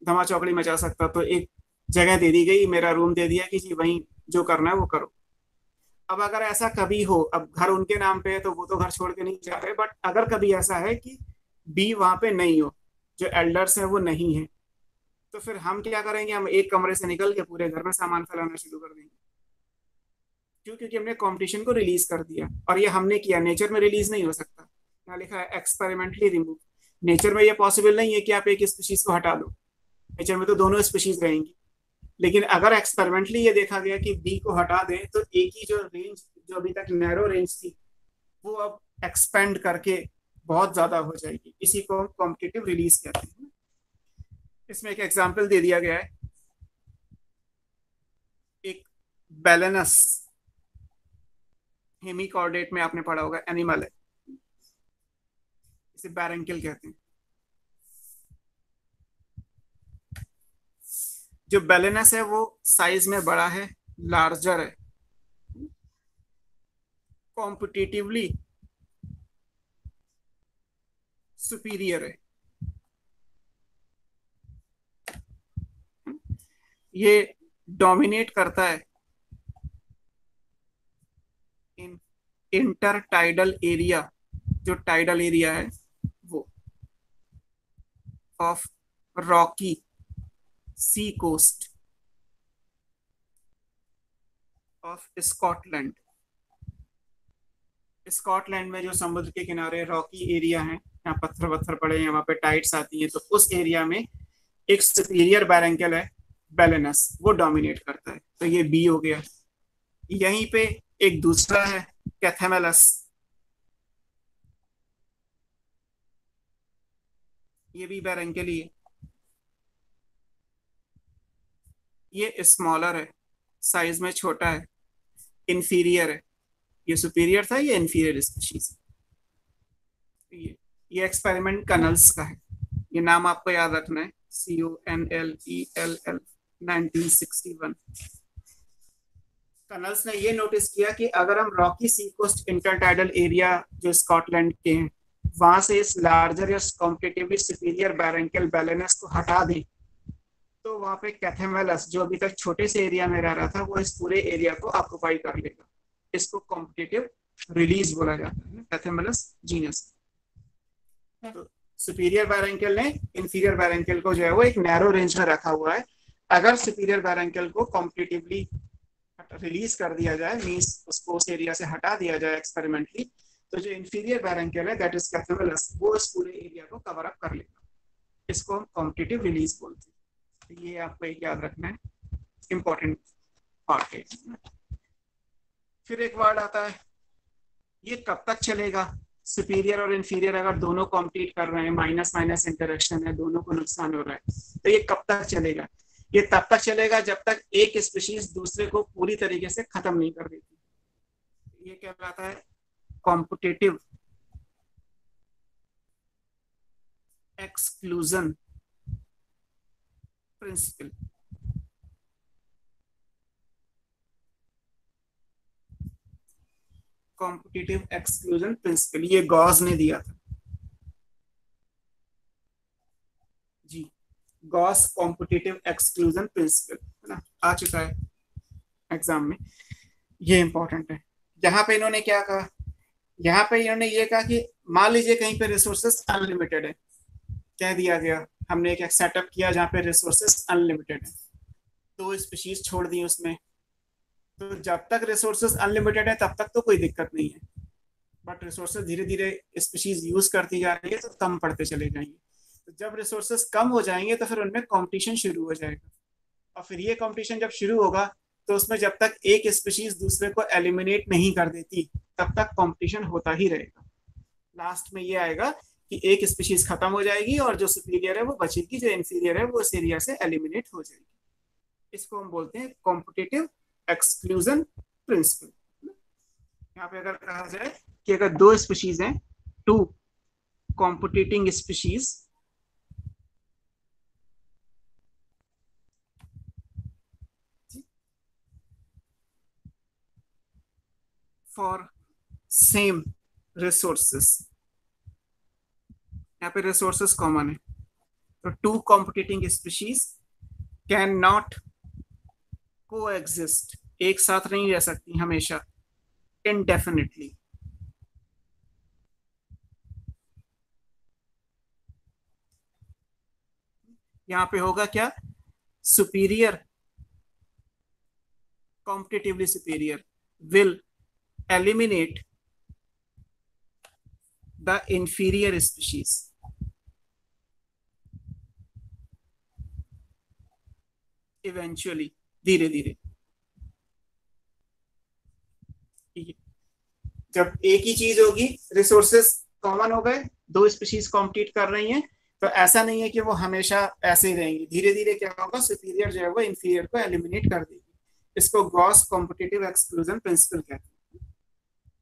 धमा चौकड़ी मचा सकता, तो एक जगह दे दी गई, मेरा रूम दे दिया कि जी वहीं जो करना है वो करो। अब अगर ऐसा कभी हो, अब घर उनके नाम पे है तो वो तो घर छोड़ के नहीं जा रहे, बट अगर कभी ऐसा है कि बी वहां पे नहीं हो, जो एल्डर्स हैं वो नहीं है, तो फिर हम क्या करेंगे, हम एक कमरे से निकल के पूरे घर में सामान फैलाना शुरू कर देंगे। क्यों? क्योंकि हमने कंपटीशन को रिलीज कर दिया, और ये हमने किया, नेचर में रिलीज नहीं हो सकता। यहाँ लिखा है एक्सपेरिमेंटली रिमूव। नेचर में ये पॉसिबल नहीं है कि आप एक स्पीशीज को हटा दो, नेचर में तो दोनों स्पीशीज रहेंगी। लेकिन अगर एक्सपेरिमेंटली ये देखा गया कि बी को हटा दें तो ए की जो रेंज, जो अभी तक नैरो रेंज थी, वो अब एक्सपेंड करके बहुत ज्यादा हो जाएगी। इसी को कॉम्पिटिटिव रिलीज कहते हैं। इसमें एक एग्जांपल दे दिया गया है, एक बैलेनस, हेमिकॉर्डेट में आपने पढ़ा होगा, एनिमल है, इसे बैरंकिल कहते हैं। जो बैलेनस है वो साइज में बड़ा है, लार्जर है, कॉम्पिटिटिवली सुपीरियर है। ये डोमिनेट करता है इन इंटर टाइडल एरिया, जो टाइडल एरिया है वो of rocky sea coast of Scotland. Scotland में जो समुद्र के किनारे रॉकी एरिया है, यहाँ पत्थर पत्थर पड़े हैं, वहां पे टाइड्स आती हैं, तो उस एरिया में एक सुपीरियर बैरंकल है बैलेनस, वो डोमिनेट करता है। तो ये बी हो गया। यहीं पे एक दूसरा है कैथेमेलस, ये भी बैरंकल ही है। ये स्मॉलर है, साइज में छोटा है, इंफीरियर है। ये सुपीरियर था, ये इंफीरियर स्पीशीज। ये एक्सपेरिमेंट कनल्स का है, ये नाम आपको याद रखना है, CONLELL 1961। कनल्स ने ये नोटिस किया कि अगर हम Rocky sea coast intertidal area जो स्कॉटलैंड के हैं वहां से इस लार्जर या कॉम्पिटिटिवली सुपीरियर बैरंकल बैलेनस को हटा दें, तो वहां पे कैथेमेलस जो अभी तक छोटे से एरिया में रह रहा था वो इस पूरे एरिया को ऑक्युपाई कर लेगा। इसको कॉम्पिटिटिव रिलीज बोला जाता है, कैथेमेलस जीनस। तो सुपीरियर बैरंकल ने इंफीरियर बैरंकल को जो है वो एक नैरो रेंज में रखा हुआ है। अगर सुपीरियर बैरंकल को कॉम्पिटिटिवली रिलीज कर दिया जाए, मींस उसको उस एरिया से हटा दिया जाए एक्सपेरिमेंटली, तो जो इंफीरियर बैरंकियल है दैट इज कैप्टिवलस, वो इस पूरे एरिया को कवर अप कर लेगा। इसको हम कॉम्पिटिटिव रिलीज बोलते हैं। तो ये आपको एक याद रखना है, इंपॉर्टेंट पार्ट है। फिर एक वर्ड आता है, ये कब तक चलेगा? सुपीरियर और इंफीरियर अगर दोनों कॉम्पीट कर रहे हैं, माइनस माइनस इंटरेक्शन है, दोनों को नुकसान हो रहा है, तो ये कब तक चलेगा? ये तब तक चलेगा जब तक एक स्पीशीज दूसरे को पूरी तरीके से खत्म नहीं कर देती। ये कहलाता है competitive exclusion principle. Competitive exclusion principle ये गॉस ने दिया था जी, गॉस कॉम्पिटिटिव एक्सक्लूजन प्रिंसिपल, है ना, आ चुका है एग्जाम में। ये इंपॉर्टेंट है। यहाँ पे इन्होंने क्या कहा, यहाँ पे इन्होंने ये कहा कि मान लीजिए कहीं पे रिसोर्सेस अनलिमिटेड है, कह दिया गया, हमने एक सेटअप किया जहाँ पे रिसोर्सेस अनलिमिटेड है, तो स्पीशीज छोड़ दी उसमें, तो जब तक रिसोर्सेस अनलिमिटेड है तब तक तो कोई दिक्कत नहीं है, बट रिसोर्सेस धीरे धीरे स्पीशीज यूज करती जा रही है तो कम पड़ते चले जाएंगे। तो जब रिसोर्सेस कम हो जाएंगे तो फिर उनमें कंपटीशन शुरू हो जाएगा, और फिर ये कंपटीशन जब शुरू होगा तो उसमें जब तक एक स्पीशीज दूसरे को एलिमिनेट नहीं कर देती तब तक कंपटीशन होता ही रहेगा। लास्ट में ये आएगा कि एक स्पीशीज खत्म हो जाएगी और जो सुपीरियर है वो बचेगी, जो इंफीरियर है वो इस एरिया से एलिमिनेट हो जाएगी। इसको हम बोलते हैं कॉम्पिटिटिव एक्सक्लूजन प्रिंसिपल। यहाँ पे अगर कहा जाए कि अगर दो स्पीशीज हैं, two competing species for same resources, यहाँ पे रिसोर्सेस कॉमन है, तो two competing species can not coexist, एक साथ नहीं रह सकती हमेशा, indefinitely। यहां पे होगा क्या, superior competitively superior will eliminate the inferior species, eventually, धीरे धीरे। जब एक ही चीज होगी, रिसोर्सेस कॉमन हो गए, दो स्पीशीज कॉम्पीट कर रही हैं, तो ऐसा नहीं है कि वो हमेशा ऐसे ही रहेंगी, धीरे धीरे क्या होगा, सुपीरियर जो है वो इंफीरियर को एलिमिनेट कर देगी। इसको गॉस कॉम्पिटिटिव एक्सक्लूजन प्रिंसिपल कहते हैं।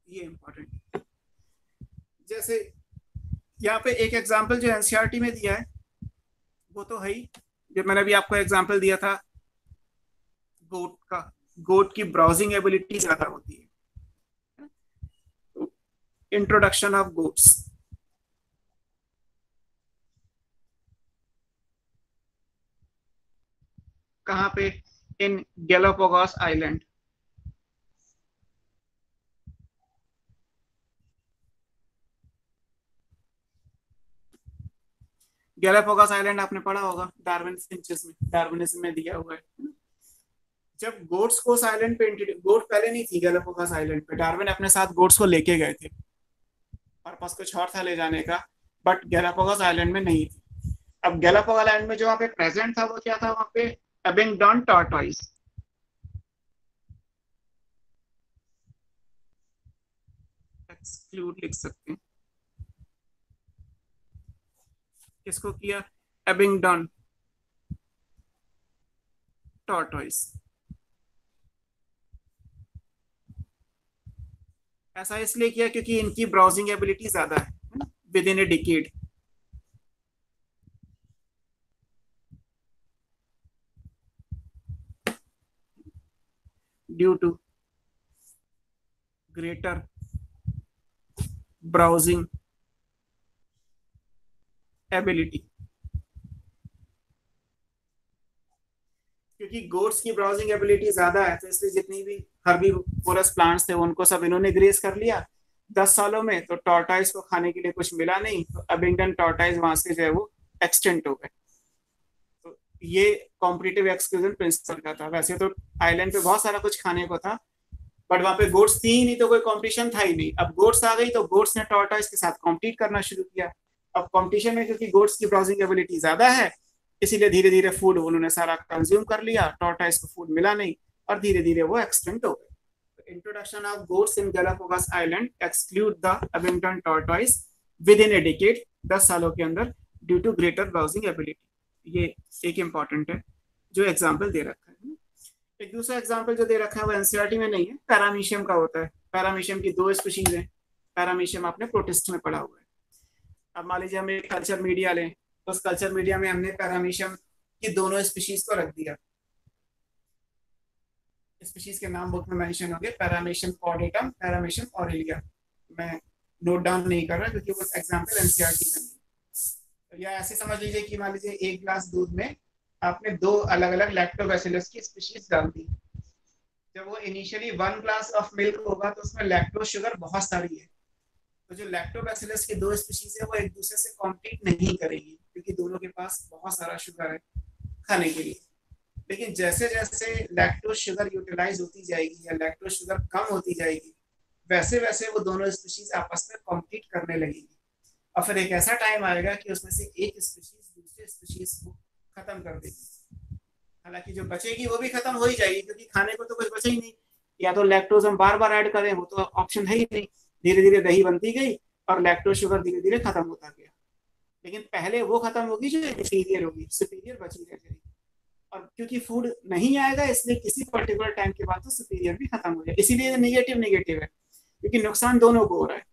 ये इंपॉर्टेंट। जैसे यहाँ पे एक एग्जांपल जो एनसीईआरटी में दिया है वो तो है ही, जो मैंने भी आपको एग्जांपल दिया था गोट का, गोट की ब्राउजिंग एबिलिटी ज्यादा होती है। इंट्रोडक्शन ऑफ गोट्स, कहाँ पे, इन गैलापागोस आइलैंड। गैलापागोस आइलैंड आपने पढ़ा होगा, डार्विन फिंचेस में, डार्विनिज्म में दिया हुआ है। जब गोट्स को आइलैंड पे, गोट पहले नहीं थी गैलापागोस आइलैंड पे, डार्विन अपने साथ गोट्स को लेके गए थे, पर्पस कुछ और था ले जाने का, बट गैलापागोस आइलैंड में नहीं थी। अब गैलापागोस आइलैंड में जो वहाँ पे प्रेजेंट था वो क्या था, वहाँ पे अबिंगडन टॉर्टोइस, एक्सक्लूड लिख सकते हैं, किसको किया, अबिंगडन टॉर्टोइस। ऐसा इसलिए किया क्योंकि इनकी ब्राउजिंग एबिलिटी ज्यादा है within a decade. Due to greater browsing ability, क्योंकि गोट्स की ब्राउजिंग एबिलिटी ज्यादा है तो इसलिए जितनी भी हर्बीवोरस प्लांट्स थे उनको सब इन्होंने ग्रेस कर लिया 10 सालों में, तो टॉर्टाइस को खाने के लिए कुछ मिला नहीं, तो अबिंगडन टॉर्टाइस वहां से जो है वो एक्सटेंट हो गए। तो ये कॉम्पिटिटिव एक्सक्लूजन प्रिंसिपल का था। वैसे तो आइलैंड पे बहुत सारा कुछ खाने को था, बट वहां पे गोट्स थी ही नहीं, तो कोई कंपटीशन था ही नहीं। अब गोट्स आ गई तो गोट्स ने टॉर्टॉइस के साथ कॉम्पीट करना शुरू किया। अब कंपटीशन में क्योंकि गोट्स की ब्राउजिंग एबिलिटी ज्यादा है, इसीलिए धीरे धीरे फूड उन्होंने सारा कंज्यूम कर लिया, टॉर्टॉइस को फूड मिला नहीं, और धीरे धीरे वो एक्सटिंक्ट हो गए। Introduction of goats in Galapagos island exclude the Abingdon tortoise within a decade, 10 सालों के अंदर, due to greater browsing ability. ये एक इंपॉर्टेंट है जो एग्जाम्पल दे रखा है। एक दूसरा एग्जाम्पल जो दे रखा है वो एनसीईआरटी में नहीं है, पैरामीशियम का होता है। पैरामीशियम की 2 स्पीशीज है। पैरामीशियम आपने प्रोटिस्ट में पढ़ा हुआ है। अब मान लीजिए हम एक कल्चर मीडिया लें, तो उस कल्चर मीडिया में हमने पैरामीशियम की दोनों स्पीशीज को रख दिया। स्पीशीज के नाम बुक में मेंशन हो गए, पैरामीशियम कॉर्डेटम, पैरामीशियम ऑरेलिया। मैं नोट डाउन नहीं कर रहा क्योंकि वो एग्जाम्पल एनसीईआरटी का नहीं। तो या ऐसे समझ लीजिए कि मान लीजिए 1 ग्लास दूध में आपने 2 अलग अलग लैक्टोबैसिलस की स्पीशीज डाल दी। जब वो इनिशियली 1 ग्लास ऑफ मिल्क होगा तो उसमें लैक्टोज शुगर बहुत सारी है, तो जो लैक्टोबैसिलस की 2 स्पीशीज है वो एक दूसरे से कॉम्पीट नहीं करेगी क्योंकि दोनों के पास बहुत सारा शुगर है खाने के लिए। लेकिन जैसे जैसे लैक्टोज शुगर यूटिलाइज होती जाएगी या लैक्टोज शुगर कम होती जाएगी, वैसे वैसे वो दोनों स्पीशीज आपस में कॉम्पीट करने लगेगी, और फिर एक ऐसा टाइम आएगा कि उसमें से एक स्पीशीज दूसरे स्पीशीज को खत्म कर देगी। हालांकि जो बचेगी वो भी खत्म हो ही जाएगी क्योंकि खाने को तो कुछ बचा ही नहीं। या तो लैक्टोज हम बार बार ऐड करें, वो तो ऑप्शन है ही नहीं। धीरे धीरे दही बनती गई और लैक्टोज शुगर धीरे धीरे खत्म होता गया। लेकिन पहले वो खत्म होगी जो इंफीरियर होगी, सुपीरियर बची रह जाएगी। और क्योंकि फूड नहीं आएगा इसलिए किसी पर्टिकुलर टाइम के बाद तो सुपीरियर भी खत्म हो जाए। इसीलिए नेगेटिव नेगेटिव है क्योंकि नुकसान दोनों को हो रहा है।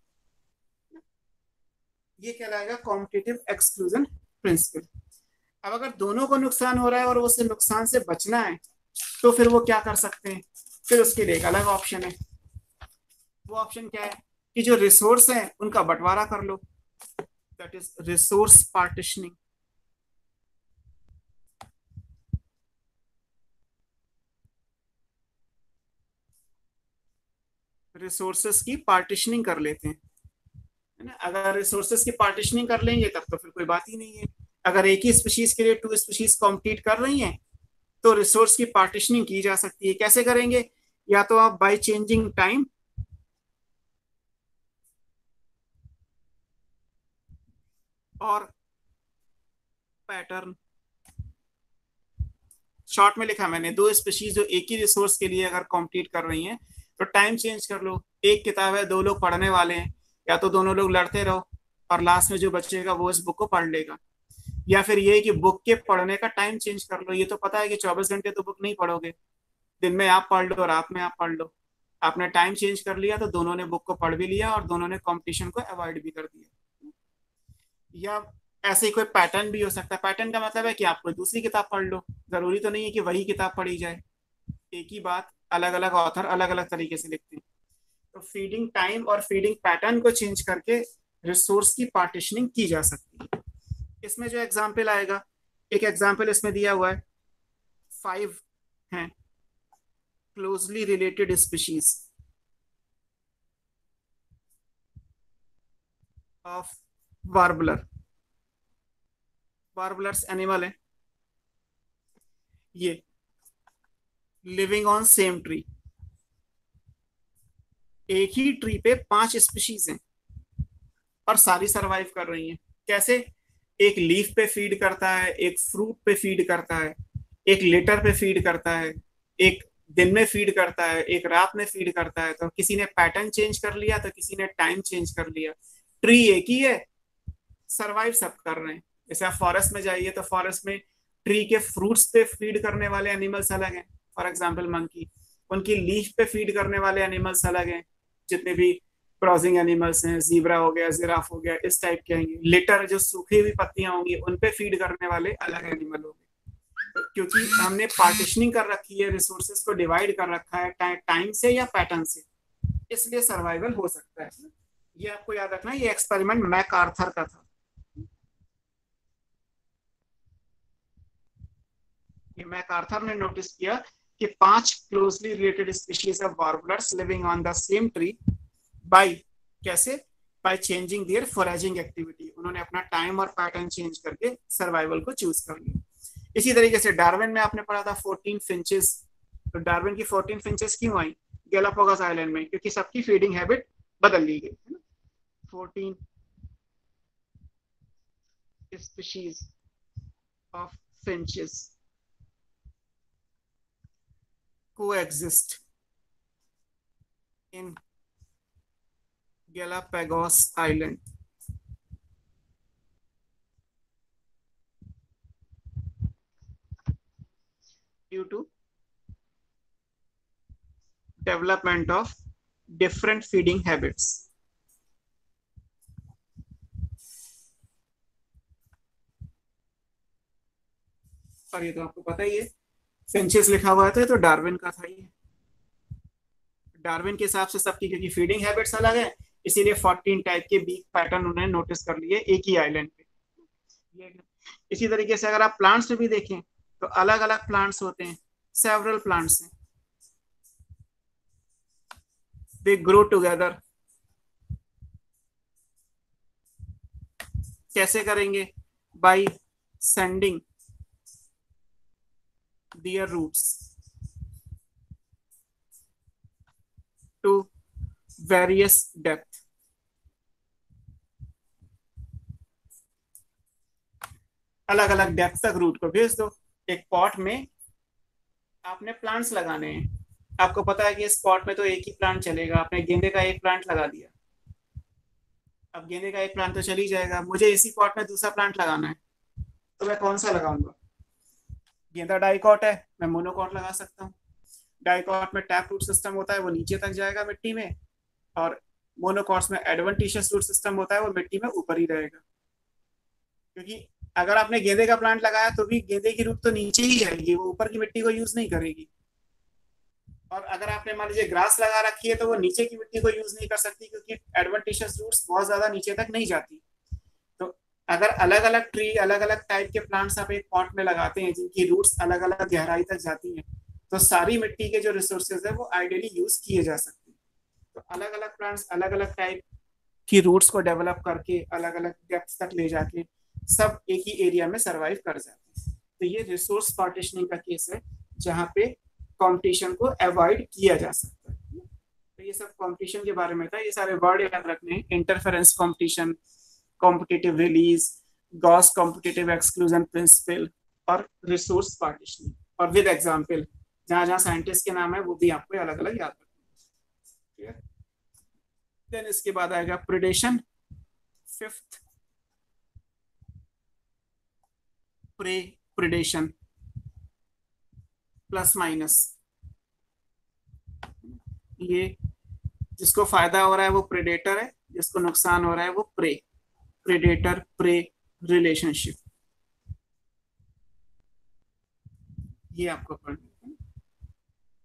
ये कहलाएगा कॉम्पिटिटिव एक्सक्लूजन प्रिंसिपल। अब अगर दोनों को नुकसान हो रहा है और उससे नुकसान से बचना है तो फिर वो क्या कर सकते हैं? फिर उसके लिए एक अलग ऑप्शन है। वो ऑप्शन क्या है कि जो रिसोर्स है उनका बंटवारा कर लो, that is resource partitioning. Resources की पार्टीशनिंग कर लेते हैं, है ना। अगर रिसोर्सेस की पार्टीशनिंग कर लेंगे तब तो फिर कोई बात ही नहीं है। अगर एक ही स्पीशीज के लिए 2 स्पीशीज कॉम्पीट कर रही हैं तो रिसोर्स की पार्टीशनिंग की जा सकती है। कैसे करेंगे? या तो आप बाय चेंजिंग टाइम और पैटर्न। शॉर्ट में लिखा मैंने, 2 स्पीशीज जो एक ही रिसोर्स के लिए अगर कॉम्पीट कर रही हैं तो टाइम चेंज कर लो। एक किताब है, 2 लोग पढ़ने वाले हैं, या तो दोनों लोग लड़ते रहो और लास्ट में जो बचेगा वो इस बुक को पढ़ लेगा। या फिर ये कि बुक के पढ़ने का टाइम चेंज कर लो। ये तो पता है कि 24 घंटे तो बुक नहीं पढ़ोगे, दिन में आप पढ़ लो, रात में आप पढ़ लो। आपने टाइम चेंज कर लिया तो दोनों ने बुक को पढ़ भी लिया और दोनों ने कंपटीशन को अवॉइड भी कर दिया। या ऐसे ही कोई पैटर्न भी हो सकता है। पैटर्न का मतलब है कि आप कोई दूसरी किताब पढ़ लो, जरूरी तो नहीं है कि वही किताब पढ़ी जाए। एक ही बात अलग अलग ऑथर अलग अलग तरीके से लिखते हैं। तो फीडिंग टाइम और फीडिंग पैटर्न को चेंज करके रिसोर्स की पार्टीशनिंग की जा सकती है। इसमें जो एग्जाम्पल आएगा, एक एग्जाम्पल इसमें दिया हुआ है, 5 हैं closely related species of warbler. Warblers animal है, ये लिविंग ऑन सेम ट्री। एक ही ट्री पे 5 स्पीशीज हैं और सारी सरवाइव कर रही हैं। कैसे? एक लीफ पे फीड करता है, एक फ्रूट पे फीड करता है, एक लेटर पे फीड करता है, एक दिन में फीड करता है, एक रात में फीड करता है। तो किसी ने पैटर्न चेंज कर लिया तो किसी ने टाइम चेंज कर लिया। ट्री एक ही है, सरवाइव सब कर रहे हैं। जैसे आप फॉरेस्ट में जाइए तो फॉरेस्ट में ट्री के फ्रूट्स पे फीड करने वाले एनिमल्स अलग हैं। फॉर एग्जाम्पल मंकी, उनकी लीफ पे फीड करने वाले एनिमल्स अलग हैं। जितने भी क्रॉसिंग एनिमल्स हैं, जीब्रा हो गया, जिराफ हो गया, इस टाइप के आएंगे। लिटर जो सूखी हुई पत्तियां होंगी उन पे फीड करने वाले अलग एनिमल होंगे। क्योंकि हमने पार्टीशनिंग कर रखी है, रिसोर्सेज को डिवाइड कर रखा है टाइम से या पैटर्न से, इसलिए सर्वाइवल हो सकता है। ये आपको याद रखना, ये एक्सपेरिमेंट मैकआर्थर का था। ये मैकआर्थर ने नोटिस किया कि 5 closely related species of warblers living on the same tree by, कैसे? By changing their foraging activity. उन्होंने अपना टाइम और पैटर्न चेंज करके सर्वाइवल को चूज कर लिया। इसी तरीके से डार्विन में आपने पढ़ा था 14 फिंचेस। तो डार्विन की 14 फिंचेस क्यों आई? गैलापागोस आइलैंड में, क्योंकि सबकी फीडिंग हैबिट बदल ली गई है ना। 14 species of finches coexist in Galapagos Island. Due to development of different feeding habits. और ये तो आपको पता ही है, फिंचेस लिखा हुआ था तो डार्विन का था ये। डार्विन के हिसाब से सबकी, क्योंकि फीडिंग हैबिट्स अलग है, इसीलिए 14 टाइप के बीक पैटर्न उन्होंने नोटिस कर लिए एक ही आइलैंड पे। इसी तरीके से अगर आप प्लांट्स में भी देखें तो अलग अलग प्लांट्स होते हैं, सेवरल प्लांट्स हैं, दे ग्रो टुगेदर। कैसे करेंगे? By sending their roots to various depth. अलग अलग डेप्थ तक रूट को भेज दो। एक पॉट में आपने प्लांट्स लगाने हैं, आपको पता है कि इस पॉट में तो एक ही प्लांट चलेगा, आपने गेंदे का एक प्लांट लगा दिया, अब गेंदे का एक प्लांट तो चल ही जाएगा, मुझे इसी पॉट में दूसरा प्लांट लगाना है, तो मैं कौन सा लगाऊंगा? गेंदा डाइकॉट है, मैं मोनोकॉट लगा सकता हूँ। डाइकॉट में टैप रूट सिस्टम होता है, वो नीचे तक जाएगा मिट्टी में, और मोनोकॉट्स में एडवेंटिशियस रूट सिस्टम होता है, वो मिट्टी में ऊपर ही रहेगा। क्योंकि अगर आपने गेंदे का प्लांट लगाया तो भी गेंदे की रूट तो नीचे ही जाएगी, वो ऊपर की मिट्टी को यूज नहीं करेगी। और अगर आपने मान लीजिए ग्रास लगा रखी है तो वो नीचे की मिट्टी को यूज नहीं कर सकती, क्योंकि एडवेंटिशियस रूट्स बहुत ज्यादा नीचे तक नहीं जाती। तो अगर अलग अलग ट्री, अलग अलग टाइप के प्लांट्स आप एक पॉट में लगाते हैं जिनकी रूट्स अलग अलग गहराई तक जाती हैं, तो सारी मिट्टी के जो रिसोर्सेज है वो आइडियली यूज किए जा सकते हैं। तो अलग अलग प्लांट्स अलग अलग टाइप की रूट्स को डेवलप करके अलग अलग डेप्थ तक ले जाके सब एक ही एरिया में सरवाइव कर जाते हैं। तो ये रिसोर्स पार्टीशनिंग का केस है जहाँ पे कंपटीशन को अवॉइड किया जा सकता है। तो ये सब कंपटीशन के बारे में था, ये सारे वर्ड याद रखने हैं: interference competition, competitive release, Gauss competitive exclusion principle, और रिसोर्स पार्टीशनिंग, और विद एग्जांपल। जहां जहां साइंटिस्ट के नाम है वो भी आपको अलग अलग याद रखना है। देन इसके बाद आएगा predation, fifth prey predation plus minus. ये जिसको फायदा हो रहा है वो प्रेडेटर है, जिसको नुकसान हो रहा है वो प्रे। प्रेडेटर प्रे रिलेशनशिप, ये आपको पढ़ना है।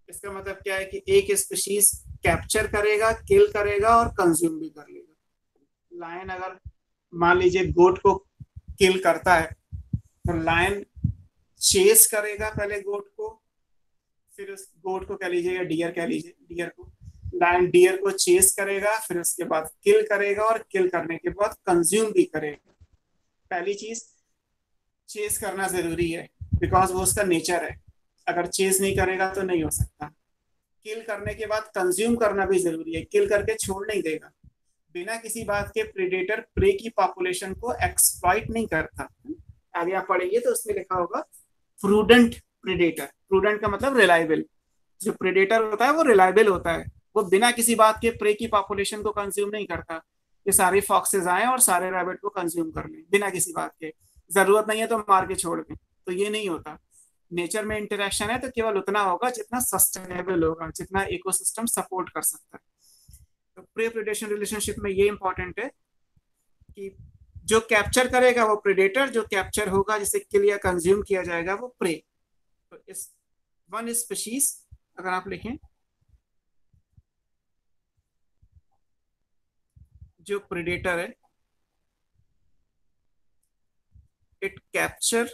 इसका मतलब क्या है कि एक स्पीशीज कैप्चर करेगा, किल करेगा और कंज्यूम भी कर लेगा। लायन अगर मान लीजिए गोट को किल करता है तो लायन चेस करेगा पहले गोट को, फिर उस गोट को कह लीजिए या डियर कह लीजिए, डियर को, लायन डियर को चेस करेगा, फिर उसके बाद किल करेगा, और किल करने के बाद कंज्यूम भी करेगा। पहली चीज चेस करना जरूरी है, बिकॉज वो उसका नेचर है, अगर चेस नहीं करेगा तो नहीं हो सकता। किल करने के बाद कंज्यूम करना भी जरूरी है, किल करके छोड़ नहीं देगा। बिना किसी बात के प्रेडेटर प्रे की पॉपुलेशन को एक्सप्लॉइट नहीं करता। आगे आप पढ़ेंगे तो उसमें लिखा होगा प्रूडेंट प्रेडेटर। प्रूडेंट का मतलब रिलायबल। जो प्रेडेटर होता है वो रिलायबल होता है, वो बिना किसी बात के प्रे की पॉपुलेशन को कंज्यूम नहीं करता। ये सारे फॉक्सेस आए और सारे रैबिट को कंज्यूम कर लें बिना किसी बात के, जरूरत नहीं है तो मार के छोड़ दें, तो ये नहीं होता। नेचर में इंटरेक्शन है तो केवल उतना होगा जितना सस्टेनेबल होगा, जितना इकोसिस्टम सपोर्ट कर सकता है। तो प्रे प्रेडेशन रिलेशनशिप में ये इंपॉर्टेंट है कि जो कैप्चर करेगा वो प्रेडेटर, जो कैप्चर होगा जिसे किल या कंज्यूम किया जाएगा वो प्रे। तो इस वन स्पीशीज अगर आप लिखें, जो प्रेडेटर है it capture,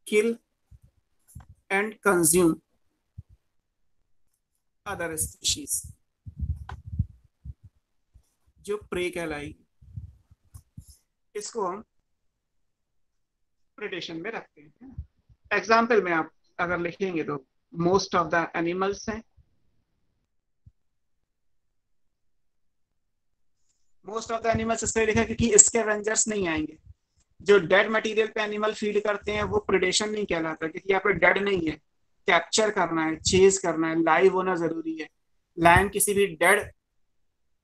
kill and consume other species, जो प्रे कहलाएगी। इसको हम प्रेडेशन में रखते हैं। एग्जाम्पल में आप अगर लिखेंगे तो मोस्ट ऑफ द एनिमल्स हैं। मोस्ट ऑफ द एनिमल्स इसलिए लिखा क्योंकि स्कैवेंजर्स नहीं आएंगे। जो डेड मटेरियल पे एनिमल फीड करते हैं वो प्रेडेशन नहीं कहलाता, क्योंकि यहाँ पे डेड नहीं है, कैप्चर करना है, चेज करना है, लाइव होना जरूरी है। लायन किसी भी डेड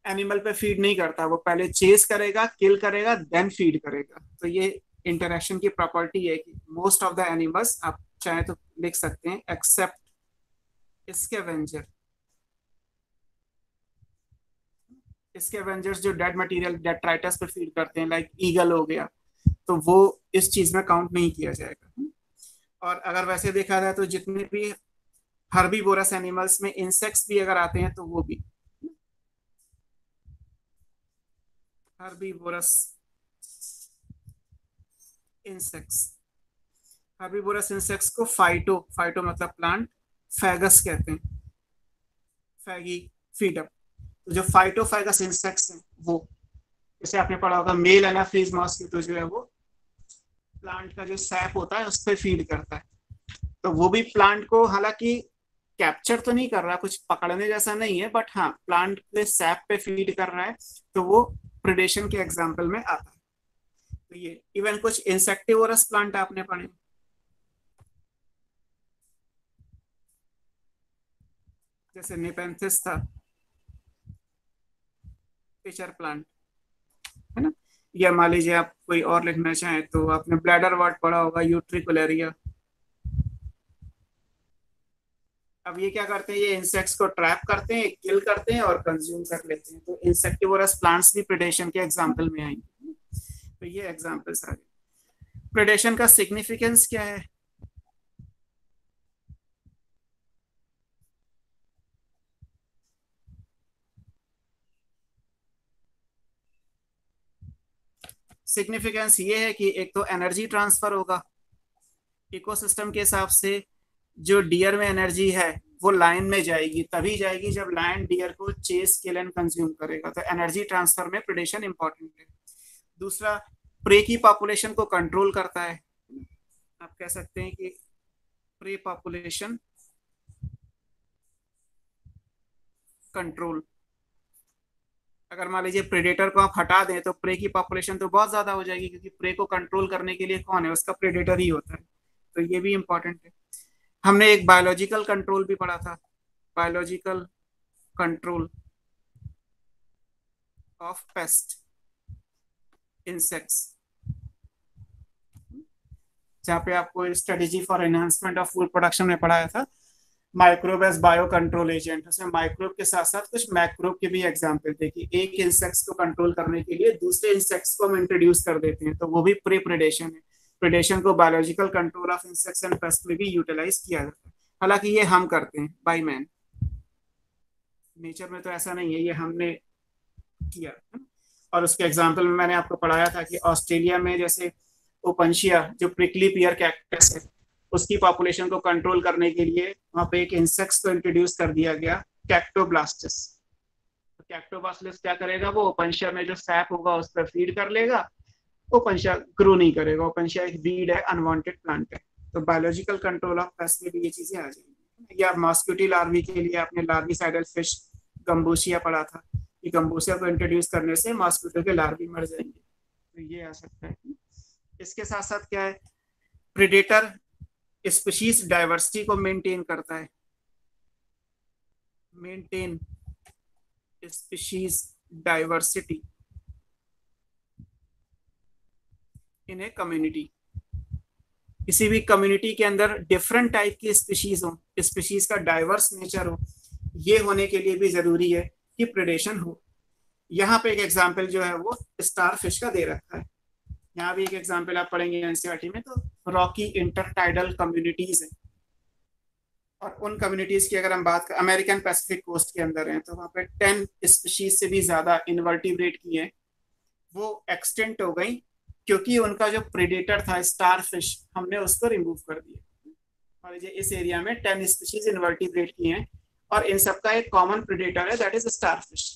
एनिमल पे फीड नहीं करता, वो पहले चेज करेगा, किल करेगा, देन फीड करेगा। तो ये इंटरेक्शन की प्रॉपर्टी है कि मोस्ट ऑफ द एनिमल्स, आप चाहे तो लिख सकते हैं एक्सेप्ट स्कैवेंजर। स्कैवेंजर्स जो डेड मटेरियल डेट्राइटस पे फीड करते हैं, लाइक ईगल हो गया, तो वो इस चीज में काउंट नहीं किया जाएगा। और अगर वैसे देखा जाए तो जितने भी हर्बीवोरस एनिमल्स में इंसेक्ट्स भी अगर आते हैं तो वो भी हर्बीवोरस इंसेक्ट्स। हर्बीवोरस इंसेक्ट्स को फाइटो, फाइटो मतलब प्लांट, फैगस कहते हैं, फैगी फीडर। तो जो फाइटोफैगस इंसेक्ट्स हैं वो, जैसे आपने पढ़ा होगा मेल एनाफीज मॉस्किटो जो है वो प्लांट का जो सैप होता है उस पर फीड करता है। तो वो भी प्लांट को हालांकि कैप्चर तो नहीं कर रहा, कुछ पकड़ने जैसा नहीं है, बट हाँ प्लांट के सैप पे फीड कर रहा है, तो वो प्रेडेशन के एग्जाम्पल में आता है। तो ये इवन कुछ इंसेक्टिवोरस प्लांट आपने पढ़े, जैसे नेपेंथिस था, फिशर प्लांट, है ना। या मान लीजिए आप कोई और लिखना चाहें तो आपने ब्लैडर वर्ड पढ़ा होगा, यूट्रिकुलेरिया। अब ये क्या करते हैं, ये इंसेक्ट्स को ट्रैप करते हैं, किल करते हैं और कंज्यूम कर लेते हैं। तो इंसेक्टिवोरस प्लांट्स भी प्रेडेशन के एग्जाम्पल में आएंगे। तो ये एग्जाम्पल्स आ गए। प्रेडेशन का सिग्निफिकेंस क्या है? सिग्निफिकेंस ये है कि एक तो एनर्जी ट्रांसफर होगा इकोसिस्टम के हिसाब से। जो डियर में एनर्जी है वो लायन में जाएगी, तभी जाएगी जब लायन डियर को चेस किल एंड कंज्यूम करेगा। तो एनर्जी ट्रांसफर में प्रेडेशन इंपॉर्टेंट है। दूसरा, प्रे की पॉपुलेशन को कंट्रोल करता है। आप कह सकते हैं कि प्रे पॉपुलेशन कंट्रोल। अगर मान लीजिए प्रेडेटर को आप हटा दें तो प्रे की पॉपुलेशन तो बहुत ज्यादा हो जाएगी, क्योंकि प्रे को कंट्रोल करने के लिए कौन है, उसका प्रेडेटर ही होता है। तो ये भी इंपॉर्टेंट है। हमने एक बायोलॉजिकल कंट्रोल भी पढ़ा था, biological control of pest insects, जहाँ पे आपको strategy for enhancement of food production में पढ़ाया था microbe as bio control agent. उसमें माइक्रोब के साथ साथ कुछ मैक्रोब के भी एग्जाम्पल थे कि एक इंसेक्ट्स को कंट्रोल करने के लिए दूसरे इंसेक्ट्स को हम इंट्रोड्यूस कर देते हैं, तो वो भी प्री प्रेडेशन है। प्रेडेशन को biological control of insects and paste में भी यूटिलाइज किया जाता है। हालांकि ये हम करते हैं बाय मैन, नेचर में तो ऐसा नहीं है, ये हमने किया। और उसके एग्जाम्पल में मैंने आपको पढ़ाया था कि ऑस्ट्रेलिया में जैसे ओपनशिया जो प्रिकली पियर कैक्टस है, उसकी पॉपुलेशन को कंट्रोल करने के लिए वहां पे एक इंसेक्ट्स को इंट्रोड्यूस कर दिया गया, कैक्टोब्लास्टस। कैक्टोब्लास्टस क्या करेगा, वो ओपनशिया में जो सैप होगा उस पर फीड कर लेगा, ओपनशिया ग्रो नहीं करेगा। ओपनशिया एक वीड है, अनवांटेड प्लांट है। तो बायोलॉजिकल कंट्रोल ऑफ पेस्ट में भी ये चीजें आ जाएंगी। या मॉस्किटो लार्वी के लिए आपने लार्विसाइडल फिश गम्बूसिया पढ़ा था कि गम्बूसिया को इंट्रोड्यूस करने से मॉस्किटो के लार्वी मर जाएंगे। तो ये आ सकता है। इसके साथ साथ क्या है, प्रेडेटर स्पीशीज डाइवर्सिटी को मेंटेन करता है, maintain species diversity in a community. किसी भी कम्युनिटी के अंदर डिफरेंट टाइप की स्पीशीज हो, स्पीशीज का डाइवर्स नेचर हो, ये होने के लिए भी जरूरी है कि प्रेडेशन हो। यहाँ पे एक एग्जाम्पल जो है वो स्टार फिश का दे रखा है। यहाँ भी एक एग्जाम्पल आप पढ़ेंगे एनसीईआरटी में, तो रॉकी इंटरटाइडल कम्युनिटीज है। और उन कम्युनिटीज की अगर हम बात करें अमेरिकन पैसिफिक कोस्ट के अंदर हैं, तो वहाँ पे 10 स्पीशीज से भी ज्यादा इनवर्टिब्रेट की है, वो एक्सटेंट हो गई क्योंकि उनका जो प्रेडेटर था स्टार फिश, हमने उसको रिमूव कर दिया। मान लीजिए इस एरिया में 10 स्पीशीज इनवर्टिब्रेट की हैं और इन सबका एक कॉमन प्रेडेटर है, दैट इज स्टार फिश।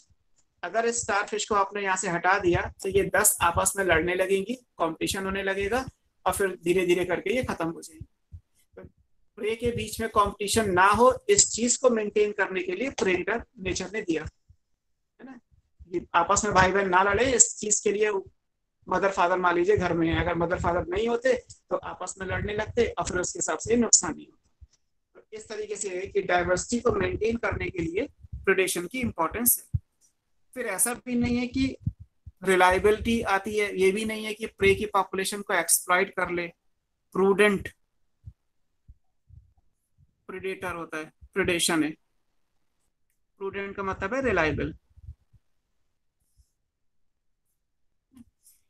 अगर इस स्टार फिश को आपने यहाँ से हटा दिया तो ये 10 आपस में लड़ने लगेंगी, कंपटीशन होने लगेगा और फिर धीरे धीरे करके ये खत्म हो जाएंगी। तो प्रे के बीच में कंपटीशन ना हो, इस चीज को मेंटेन करने के लिए प्रेडेटर नेचर ने दिया है ना। ये आपस में भाई बहन ना लड़े, इस चीज के लिए मदर फादर मान लीजिए घर में है, अगर मदर फादर नहीं होते तो आपस में लड़ने लगते और फिर उसके हिसाब से नुकसान नहीं होता। तो इस तरीके से है कि डाइवर्सिटी को मेंटेन करने के लिए प्रेडेशन की इंपॉर्टेंस है। फिर ऐसा भी नहीं है कि रिलायबिलिटी आती है, ये भी नहीं है कि प्रे की पॉपुलेशन को एक्सप्लॉइट कर ले। प्रूडेंट प्रेडेटर होता है, प्रेडेशन है। प्रूडेंट का मतलब है रिलायबल।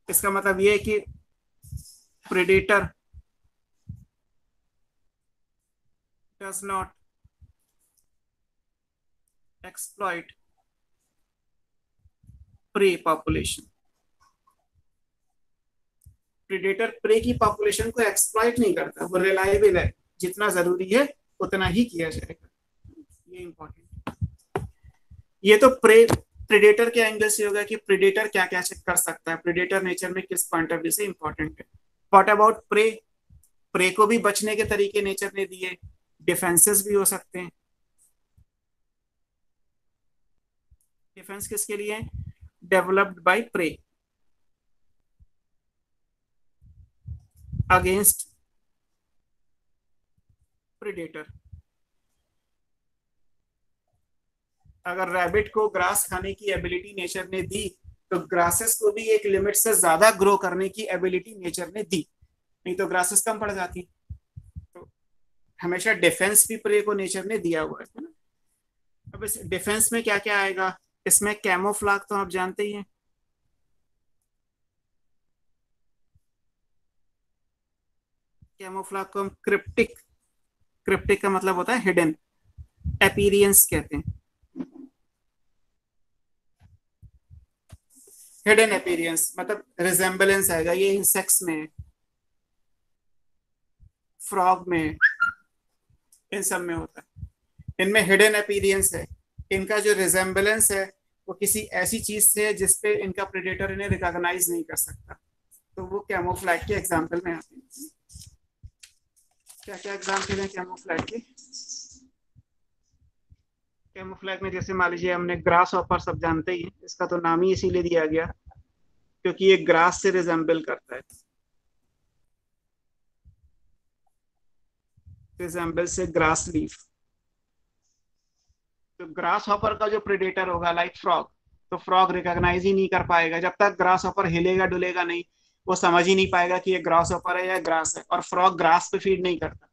इसका मतलब ये है कि predator does not exploit prey population. Predator prey की पॉपुलेशन को एक्सप्लॉइट नहीं करता, वो रिलायबल है, जितना जरूरी है उतना ही किया जाएगा। ये इंपॉर्टेंट। ये तो प्रेडेटर के एंगल से होगा कि प्रेडेटर क्या क्या कर सकता है, प्रेडेटर नेचर में किस पॉइंट ऑफ व्यू से इंपॉर्टेंट है। What about prey? प्रे को भी बचने के तरीके नेचर ने दिए, डिफेंसेस भी हो सकते हैं। डिफेंस किसके लिए? Developed by prey against predator. अगर रैबिट को ग्रास खाने की एबिलिटी नेचर ने दी, तो ग्रासेस को भी एक लिमिट से ज्यादा ग्रो करने की एबिलिटी नेचर ने दी, नहीं तो ग्रासेस कम पड़ जाती। तो हमेशा डिफेंस भी प्रे को नेचर ने दिया हुआ है ना। अब इस डिफेंस में क्या क्या आएगा? इसमें कैमोफ्लाग तो आप जानते ही हैं। कैमोफ्लाग को हम क्रिप्टिक का मतलब होता है हिडन, अपीरियंस कहते हैं। हिडन अपीरियंस मतलब रिजेम्बलेंस आएगा। ये इंसेक्ट्स में, फ्रॉग में, इन सब में होता है। इनमें हिडन अपीरियंस है, इनका जो रिजेम्बलेंस है वो किसी ऐसी चीज से है जिसपे इनका प्रेडेटर इन्हें रिकॉग्नाइज नहीं कर सकता, तो वो कैमोफ्लैग के एग्जाम्पल में आते हैं। क्या क्या एग्जाम्पल है कैमोफ्लैग के? कैमोफ्लैग में जैसे मान लीजिए हमने ग्रास हॉपर, सब जानते ही हैं, इसका तो नाम ही इसीलिए दिया गया क्योंकि ये ग्रास से रिजेम्बल करता है। रिजेम्बल से ग्रास लीफ। तो ग्रास हॉपर का जो प्रेडेटर होगा लाइक फ्रॉग, तो फ्रॉग रिकॉग्नाइज ही नहीं कर पाएगा जब तक ग्रास हॉपर हिलेगा डुलेगा नहीं। वो समझ ही नहीं पाएगा कि ये ग्रास हॉपर है या ग्रास है, और फ्रॉग ग्रास पे फीड नहीं करता।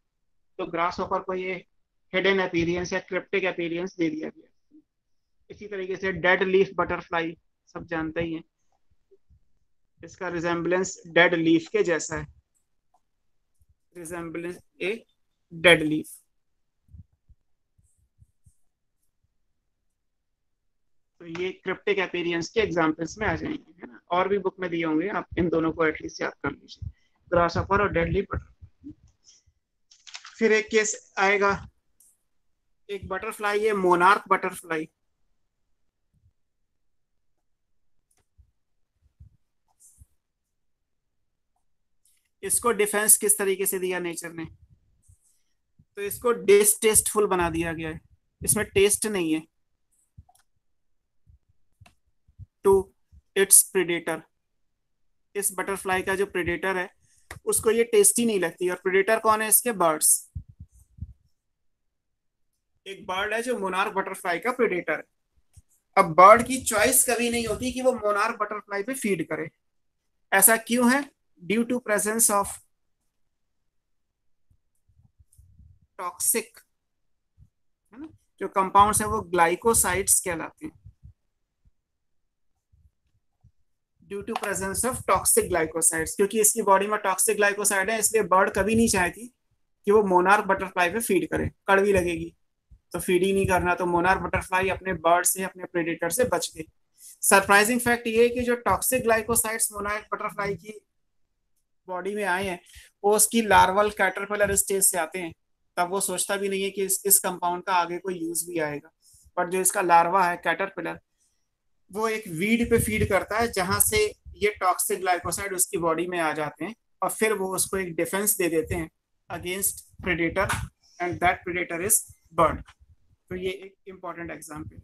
तो ग्रास हॉपर को ये हिडन अपीरियंस या क्रिप्टिक अपीरियंस दे दिया गया। इसी तरीके से डेड लीफ बटरफ्लाई, सब जानते ही हैं, इसका रिजेम्बलेंस डेड लीफ के जैसा है। Resemblance a dead leaf. तो ये क्रिप्टिक अपीरियंस के एग्जांपल्स में आ जाएंगे, है ना। और भी बुक में दिए होंगे, आप इन दोनों को एटलीस्ट याद कर लीजिए, ग्रासहॉपर और डेड लीफ बटरफ्लाई। फिर एक केस आएगा, एक बटरफ्लाई है मोनार्क बटरफ्लाई। इसको डिफेंस किस तरीके से दिया नेचर ने? तो इसको डिसटेस्टफुल बना दिया गया है, इसमें टेस्ट नहीं है टू इट्स प्रेडेटर। इस बटरफ्लाई का जो प्रेडेटर है उसको ये टेस्टी नहीं लगती। और प्रेडेटर कौन है इसके? बर्ड्स। एक बर्ड है जो मोनार्क बटरफ्लाई का प्रेडेटर है। अब बर्ड की चॉइस कभी नहीं होती कि वो मोनार्क बटरफ्लाई पे फीड करे। ऐसा क्यों है? Due to presence of toxic, है ना, जो कंपाउंड्स है वो ग्लाइकोसाइड्स कहलाते हैं। Due to presence of toxic glycosides, क्योंकि इसकी बॉडी में टॉक्सिक ग्लाइकोसाइड है, इसलिए बर्ड कभी नहीं चाहती कि वो मोनार्क बटरफ्लाई पे फीड करे, कड़वी लगेगी, तो फीड ही नहीं करना। तो मोनार्क बटरफ्लाई अपने बर्ड से, अपने प्रेडेटर से बच गई। सरप्राइजिंग फैक्ट ये है कि जो टॉक्सिक ग्लाइकोसाइड्स मोनार्क बटरफ्लाई की बॉडी में आए हैं वो उसकी लार्वल कैटरपिलर स्टेज से आते हैं। तब वो सोचता भी नहीं है कि इस कंपाउंड का आगे कोई यूज भी आएगा। पर जो इसका लार्वा है कैटरपिलर, वो एक वीड पे फीड करता है जहां से ये टॉक्सिक ग्लाइकोसाइड उसकी बॉडी में आ जाते हैं, और फिर वो उसको एक डिफेंस दे देते हैं against predator, and that predator is bird. तो ये एक इंपॉर्टेंट एग्जाम्पल है।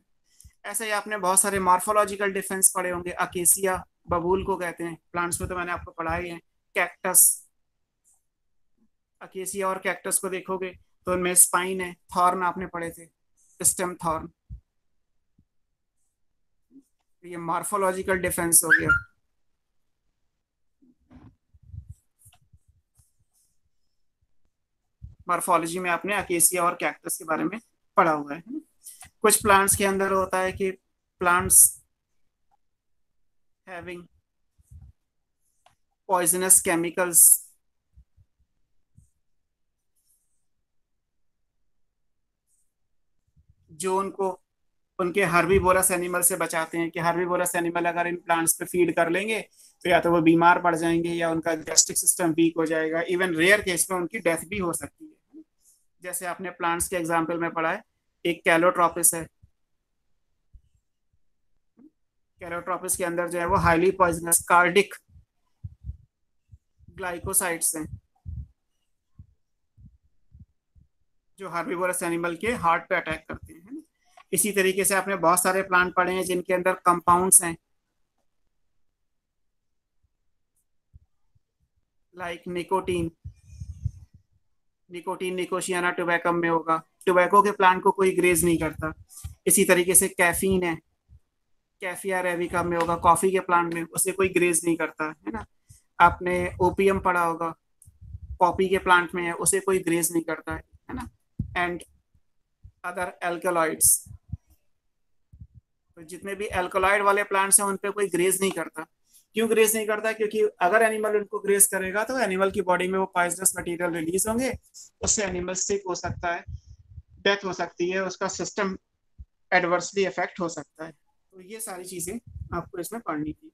ऐसे ही आपने बहुत सारे मॉर्फोलॉजिकल डिफरेंस पढ़े होंगे। अकेसिया बबूल को कहते हैं, प्लांट्स में तो मैंने आपको पढ़ा ही है। कैक्टस, अकेसिया और कैक्टस को देखोगे तो उनमें स्पाइन है। थॉर्न आपने पढ़े थे, स्टेम थॉर्न। ये मॉर्फोलॉजिकल डिफरेंस हो गया। मॉर्फोलॉजी में आपने अकेसिया और कैक्टस के बारे में पढ़ा हुआ है। कुछ प्लांट्स के अंदर होता है कि प्लांट्स हैविंग पॉइजनस केमिकल्स, जो उनको उनके हर्बीवोरस एनिमल से बचाते हैं कि हर्बीवोरस एनिमल अगर इन प्लांट्स पे फीड कर लेंगे तो या तो वो बीमार पड़ जाएंगे या उनका गैस्ट्रिक सिस्टम वीक हो जाएगा। इवन रेयर केस में उनकी डेथ भी हो सकती है। जैसे आपने प्लांट्स के एग्जाम्पल में पढ़ा है, एक कैलोट्रोपिस है। कैलोट्रोपिस के अंदर जो है वो हाईली पॉइजनस कार्डिक ग्लाइकोसाइड्स हैं जो हर्बीवोरस एनिमल के हार्ट पे अटैक करते हैं। इसी तरीके से आपने बहुत सारे प्लांट पढ़े हैं जिनके अंदर कंपाउंड्स हैं, लाइक निकोटीन। निकोटीन निकोशियाना टोबैकम में होगा, टोबैको के प्लांट को कोई ग्रेज नहीं करता। इसी तरीके से कैफीन है, कैफिया अरेबिका में होगा, कॉफी के प्लांट में, उसे कोई ग्रेज नहीं करता है ना। आपने ओपियम पढ़ा होगा, कॉफी के प्लांट में है, उसे कोई ग्रेज नहीं करता है ना। एंड अदर एल्कलॉइड्स, तो जितने भी एल्कलॉइड वाले प्लांट्स हैं उन पे कोई ग्रेज नहीं करता। क्यों ग्रेज नहीं करता? क्योंकि अगर एनिमल उनको ग्रेज करेगा तो एनिमल की बॉडी में वो पॉइजनस मटेरियल रिलीज होंगे, उससे एनिमल सिक हो सकता है, डेथ हो सकती है, उसका सिस्टम एडवर्सली इफेक्ट हो सकता है। तो ये सारी चीजें आपको इसमें पढ़नी थी।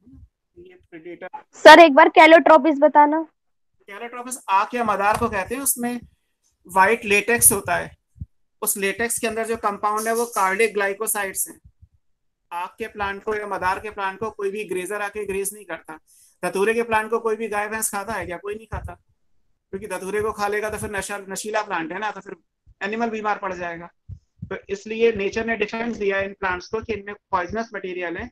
ये प्रेडेटर। सर एक बार कैलोट्रोपिस बताना। कैलोट्रोपिस आँख या मदार को कहते हैं, उसमें व्हाइट लेटेक्स होता है। उस लेटेक्स के अंदर जो कंपाउंड है वो कार्डिक ग्लाइकोसाइड्स हैं। आँख के प्लांट को या मदार के प्लांट को कोई भी ग्रेजर आके ग्रेज नहीं करता। धतूरे के प्लांट को कोई भी गाय भैंस खाता है क्या? कोई नहीं खाता, क्योंकि धतूरे को खा लेगा तो फिर नशीला प्लांट है ना, तो फिर एनिमल बीमार पड़ जाएगा। तो इसलिए नेचर ने डिफेंस दिया इन प्लांट्स को कि इनमें पॉइजनस मटेरियल है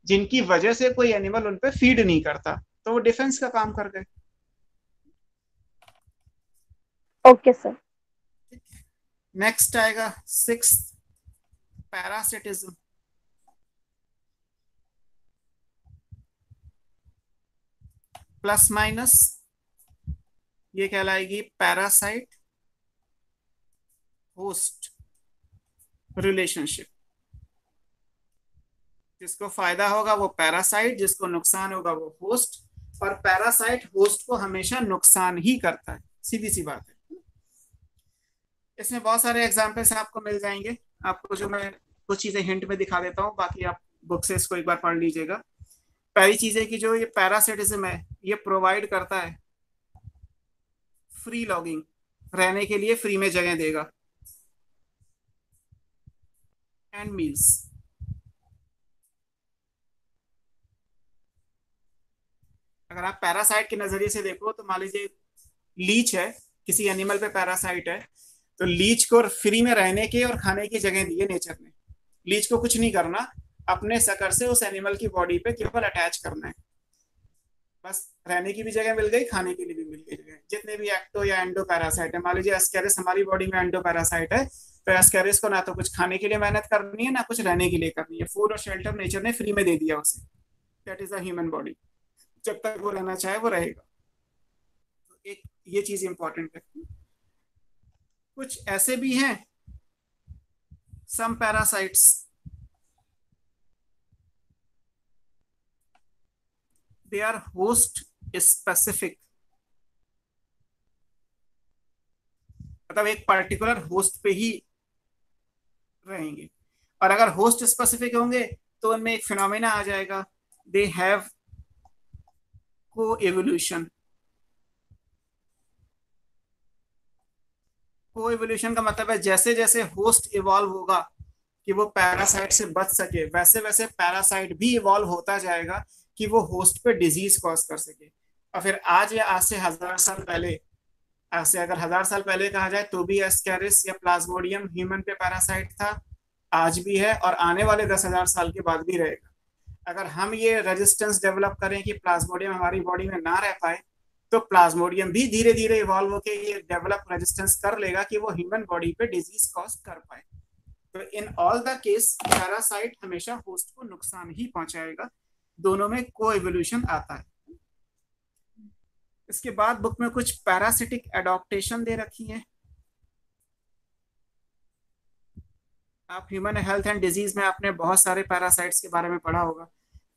जिनकी वजह से कोई एनिमल उन पे फीड नहीं करता, तो वो डिफेंस का काम कर गए। Okay sir. नेक्स्ट आएगा 6th, पैरासिटिज्म। प्लस माइनस ये कहलाएगी पैरासाइट होस्ट रिलेशनशिप। जिसको फायदा होगा वो पैरासाइट, जिसको नुकसान होगा वो होस्ट। और पैरासाइट होस्ट को हमेशा नुकसान ही करता है, सीधी सी बात है। इसमें बहुत सारे एग्जाम्पल्स आपको मिल जाएंगे। आपको जो मैं कुछ चीजें हिंट में दिखा देता हूँ, बाकी आप बुक से इसको एक बार पढ़ लीजिएगा। पहली चीज है कि जो ये पैरासिटिज्म है ये प्रोवाइड करता है फ्री लॉगिंग, रहने के लिए फ्री में जगह देगा, एंड मील्स। अगर आप पैरासाइट के नजरिए से देखो तो मान लीजिए लीच है, किसी एनिमल पे पैरासाइट है, तो लीच को फ्री में रहने के और खाने की जगह दी है नेचर ने। लीच को कुछ नहीं करना, अपने शक्कर से उस एनिमल की बॉडी पे केवल अटैच करना है, बस रहने की भी जगह मिल गई, खाने के लिए भी मिल गई जगह। जितने भी एक्टो या एंडो पैरासाइट है, मान लीजिए एस्केरिस हमारी बॉडी में एंडो पैरासाइट है, तो एस्केरिस को ना तो कुछ खाने के लिए मेहनत करनी है ना कुछ रहने के लिए करनी है, फूड और शेल्टर नेचर ने फ्री में दे दिया उसे। That is the human body, जब तक वो रहना चाहे वो रहेगा। तो एक ये चीज इंपॉर्टेंट है। कुछ ऐसे भी हैं some parasites they are host specific, मतलब एक पर्टिकुलर होस्ट पे ही रहेंगे। और अगर होस्ट स्पेसिफिक होंगे तो उनमें एक फिनोमेना आ जाएगा, दे हैव को एवोल्यूशन। को एवोल्यूशन का मतलब है जैसे जैसे होस्ट इवॉल्व होगा कि वो पैरासाइट से बच सके, वैसे वैसे पैरासाइट भी इवॉल्व होता जाएगा कि वो होस्ट पे डिजीज कॉज कर सके। और फिर आज या आज से 1000 साल पहले ऐसे अगर 1000 साल पहले कहा जाए तो भी एस्केरिस या प्लाज्मोडियम ह्यूमन पे पैरासाइट था, आज भी है और आने वाले 10,000 साल के बाद भी रहेगा। अगर हम ये रेजिस्टेंस डेवलप करें कि प्लाज्मोडियम हमारी बॉडी में ना रह पाए, तो प्लाज्मोडियम भी धीरे धीरे इवॉल्व होकर ये डेवलप रेजिस्टेंस कर लेगा कि वो ह्यूमन बॉडी पे डिजीज कॉज कर पाए। तो in all the case parasite हमेशा होस्ट को नुकसान ही पहुंचाएगा, दोनों में को एवोल्यूशन आता है। इसके बाद बुक में कुछ पैरासिटिक एडॉप्टेशन दे रखी है। आप ह्यूमन हेल्थ एंड डिजीज में आपने बहुत सारे पैरासाइट्स के बारे में पढ़ा होगा।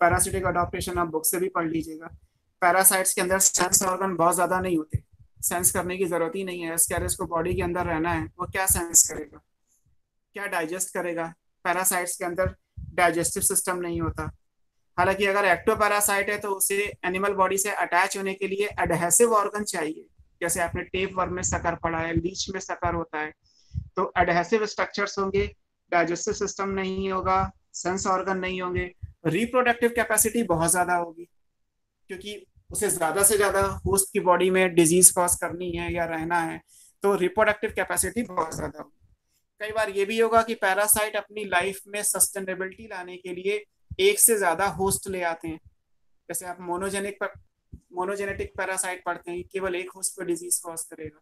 पैरासिटिक अडॉप्टेशन आप बुक से भी पढ़ लीजिएगा। पैरासाइट्स के अंदर सेंस ऑर्गन बहुत ज्यादा नहीं होते, सेंस करने की जरूरत ही नहीं है। एस्केरिस को बॉडी के अंदर रहना है, वो क्या सेंस करेगा, क्या डाइजेस्ट करेगा? पैरासाइट्स के अंदर डाइजेस्टिव सिस्टम नहीं होता। हालांकि अगर एक्टो पैरासाइट है तो उसे एनिमल बॉडी से अटैच होने के लिए एडहेसिव ऑर्गन चाहिए। जैसे आपने टेप वर्म में सकर पढ़ा है, लीच में सकर होता है, तो एडहेसिव स्ट्रक्चर्स होंगे, डाइजेस्टिव सिस्टम नहीं होगा, सेंस ऑर्गन नहीं होंगे, रिप्रोडक्टिव कैपेसिटी बहुत ज्यादा होगी क्योंकि उसे ज्यादा से ज्यादा होस्ट की बॉडी में डिजीज कॉज करनी है या रहना है, तो रिप्रोडक्टिव कैपेसिटी बहुत ज्यादा होगी। कई बार ये भी होगा कि पैरासाइट अपनी लाइफ में सस्टेनेबिलिटी लाने के लिए एक से ज्यादा होस्ट ले आते हैं। जैसे आप मोनोजेनेटिक पैरासाइट पढ़ते हैं, केवल एक होस्ट पर डिजीज कॉज करेगा।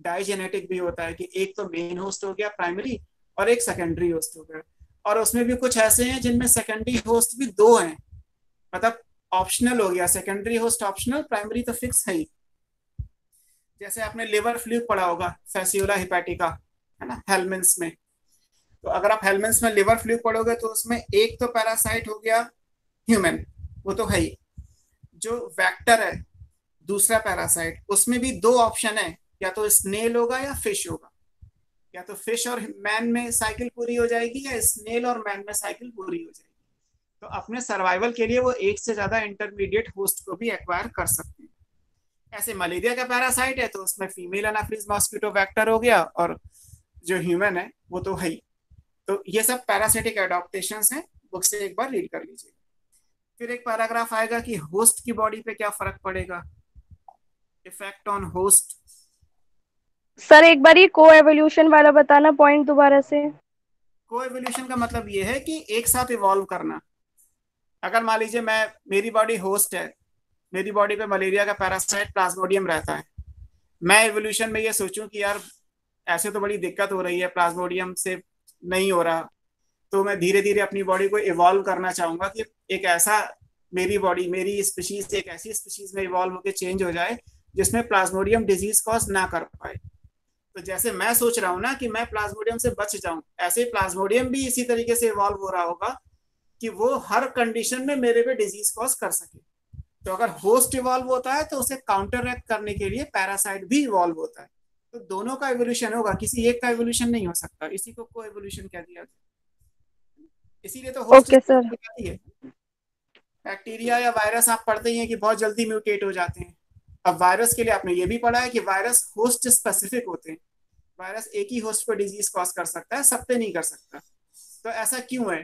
डाइजेनेटिक भी होता है कि एक तो मेन होस्ट हो गया प्राइमरी और एक सेकेंडरी होस्ट हो गया, और उसमें भी कुछ ऐसे हैं जिनमें सेकेंडरी होस्ट भी दो हैं, मतलब ऑप्शनल हो गया। सेकेंडरी होस्ट ऑप्शनल, प्राइमरी तो फिक्स है ही। जैसे आपने लिवर फ्लूक पढ़ा होगा, फैसियोला हिपैटिका, है ना, हेलमिन्स में। तो अगर आप हेलमिन्स में लिवर फ्लूक पढ़ोगे तो उसमें एक तो पैरासाइट हो गया ह्यूमन, वो तो है ही। जो वेक्टर है दूसरा पैरासाइट, उसमें भी दो ऑप्शन है, या तो स्नेल होगा या फिश होगा। या तो फिश और मैन में साइकिल पूरी हो जाएगी या स्नेल और मैन में साइकिल पूरी हो जाएगी। तो अपने सर्वाइवल के लिए वो एक से ज्यादा इंटरमीडिएट होस्ट को भी एक्वायर कर सकते हैं। ऐसे मलेरिया का पैरासाइट है तो उसमें फीमेल एनाफिलीज मॉस्किटो वेक्टर हो गया, और जो ह्यूमन है वो तो है ही। तो ये सब पैरासिटिक एडॉप्टेशन हैं, बुक से एक बार रीड कर लीजिए। फिर एक पैराग्राफ आएगा कि होस्ट की बॉडी पे क्या फर्क पड़ेगा, इफेक्ट ऑन होस्ट। सर एक बार ये को एवोल्यूशन वाला बताना पॉइंट दोबारा से। को एवोल्यूशन का मतलब ये है कि एक साथ इवॉल्व करना। अगर मान लीजिए मेरी बॉडी होस्ट है, मेरी बॉडी पे मलेरिया का पैरासाइट प्लाज्मोडियम रहता है, मैं एवोल्यूशन में ये सोचूं कि यार ऐसे तो बड़ी दिक्कत हो रही है, प्लाज्मोडियम से नहीं हो रहा, तो मैं धीरे धीरे अपनी बॉडी को इवॉल्व करना चाहूंगा कि एक ऐसा मेरी बॉडी, मेरी स्पीशीज एक ऐसी स्पीशीज में इवॉल्व होकर चेंज हो जाए जिसमें प्लाज्मोडियम डिजीज कॉज ना कर पाए। तो जैसे मैं सोच रहा हूँ ना कि मैं प्लाज्मोडियम से बच जाऊं, ऐसे ही प्लाज्मोडियम भी इसी तरीके से इवॉल्व हो रहा होगा कि वो हर कंडीशन में मेरे पे डिजीज कॉज कर सके। तो अगर होस्ट इवॉल्व होता है तो उसे काउंटर एक्ट करने के लिए पैरासाइट भी इवॉल्व होता है। तो दोनों का इवोल्यूशन होगा, किसी एक का इवोल्यूशन नहीं हो सकता। इसी को इवोल्यूशन कह दिया जाए। इसीलिए तो होस्ट ओके सर। है। बैक्टीरिया या वायरस आप पढ़ते ही हैं कि बहुत जल्दी म्यूटेट हो जाते हैं। अब वायरस के लिए आपने ये भी पढ़ा है कि वायरस होस्ट स्पेसिफिक होते हैं। वायरस एक ही होस्ट पर डिजीज कॉज कर सकता है, सब पे नहीं कर सकता। तो ऐसा क्यों है?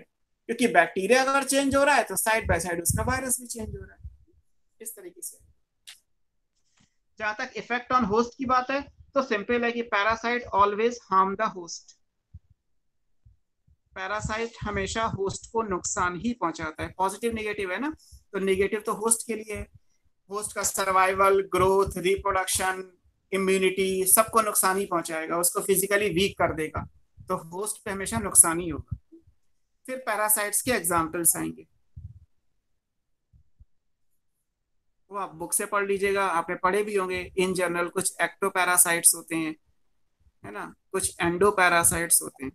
क्योंकि बैक्टीरिया अगर चेंज हो रहा है तो साइड बाय साइड उसका वायरस भी चेंज हो रहा है। इस तरीके से जहां तक इफेक्ट ऑन होस्ट की बात है तो सिंपल है कि parasite always harm the host. Parasite हमेशा होस्ट को नुकसान ही पहुंचाता है। पॉजिटिव नेगेटिव है ना, तो नेगेटिव तो होस्ट के लिए है। होस्ट का सर्वाइवल, ग्रोथ, रिप्रोडक्शन, इम्यूनिटी सबको नुकसान ही पहुंचाएगा, उसको फिजिकली वीक कर देगा। तो होस्ट पे हमेशा नुकसान ही होगा। फिर पैरासाइट्स के एग्जाम्पल्स आएंगे, वो आप बुक से पढ़ लीजिएगा, आपने पढ़े भी होंगे इन जनरल। कुछ एक्टो पैरासाइट्स होते हैं, है ना, कुछ एंडो पैरासाइट्स होते हैं।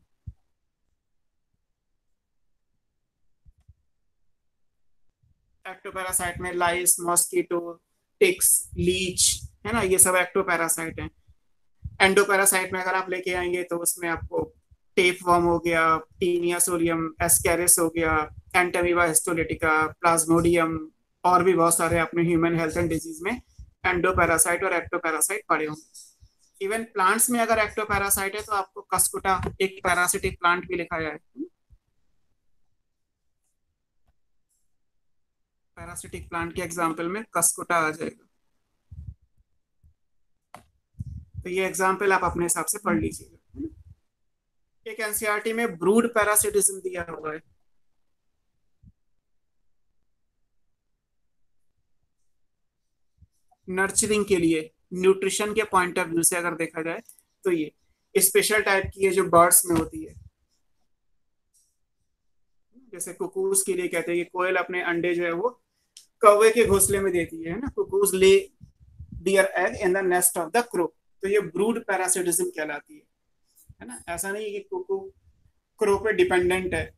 एक्टो पैरासाइट में लाइस, मॉस्किटो, टिक्स, लीच, है ना, ये सब एक्टो पैरासाइट हैं। एंडो पैरासाइट में अगर आप लेके आएंगे तो उसमें आपको टेप वर्म हो गया, टीनिया सोलियम, एस्केरिस हो गया, एंटामीबा हिस्टोलिटिका, प्लाज्मोडियम, और भी बहुत सारे अपने ह्यूमन हेल्थ एंड डिजीज में एंडो पैरासाइट और एक्टो पैरासाइट पड़े होंगे। इवन प्लांट्स में अगर एक्टो पैरासाइट है तो आपको कस्कुटा, एक पैरासिटिक प्लांट भी लिखा है। पैरासिटिक प्लांट के एग्जाम्पल में कस्कुटा आ जाएगा। तो ये एग्जाम्पल आप अपने हिसाब से पढ़ लीजिएगा। एक एनसीईआरटी में ब्रूड पैरासिटिज्म दिया हुआ है। नर्चरिंग के लिए न्यूट्रिशन के पॉइंट ऑफ व्यू से अगर देखा जाए तो ये स्पेशल टाइप की है जो बर्ड्स में होती है। जैसे कुकूज के लिए कहते हैं कि कोयल अपने अंडे जो है वो कौवे के घोंसले में देती है ना, cuckoos lay their egg in the nest of the crow. तो ये ब्रूड पैरासिटिज्म कहलाती है ना। ऐसा नहीं है कि कुकू क्रो पे डिपेंडेंट है,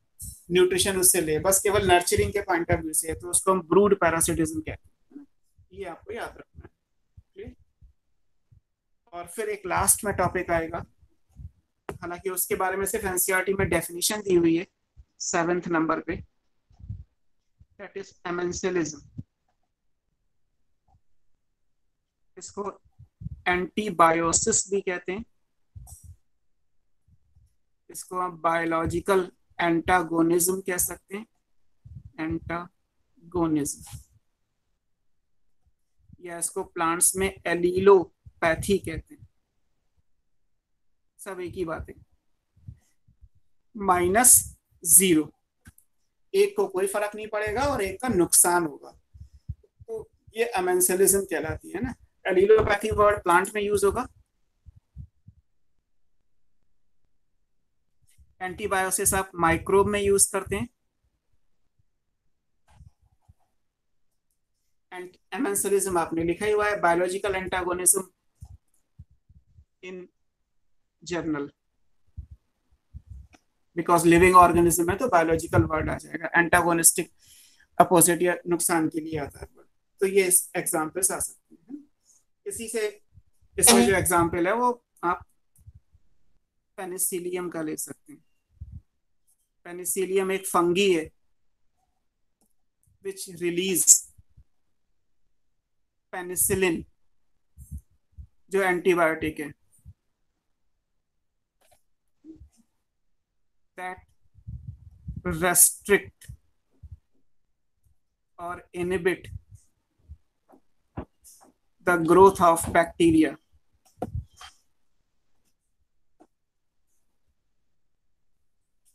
न्यूट्रिशन उससे ले, बस केवल नर्चरिंग के पॉइंट ऑफ व्यू से है, तो उसको हम ब्रूड पैरासिटिज्म कहते हैं। ये आपको याद रखना है। और फिर एक लास्ट में टॉपिक आएगा, हालांकि उसके बारे में सिर्फ एनसीईआरटी में डेफिनेशन दी हुई है 7th नंबर पे, दैट इज एमेंसिलिज्म। इसको एंटीबायोसिस भी कहते हैं, इसको आप बायोलॉजिकल एंटागोनिज्म कह सकते हैं, एंटागोनिज्म, या इसको प्लांट्स में एलीलोपैथी कहते हैं। सब एक ही बात है। -0, एक को कोई फर्क नहीं पड़ेगा और एक का नुकसान होगा, तो ये एमेंसिलिज्म कहलाती है ना। एलीलोपैथी वर्ड प्लांट में यूज होगा। एंटीबायोसिस आप माइक्रोब में यूज करते हैं। एमेंसिलिज्म आपने लिखा ही हुआ है, biological antagonism in journal, because living organism है तो बायोलॉजिकल वर्ड आ जाएगा। एंटागोनिस्टिक अपोजिट या नुकसान के लिए आता है वर्ड। तो ये एग्जाम्पल्स आ सकते हैं। इसी से इसमें जो एग्जाम्पल है वो आप पेनिसिलियम का ले सकते हैं। पेनिसिलियम एक फंगी है विच रिलीज पेनिसिलिन, जो एंटीबायोटिक है, that restrict or inhibit the growth of bacteria.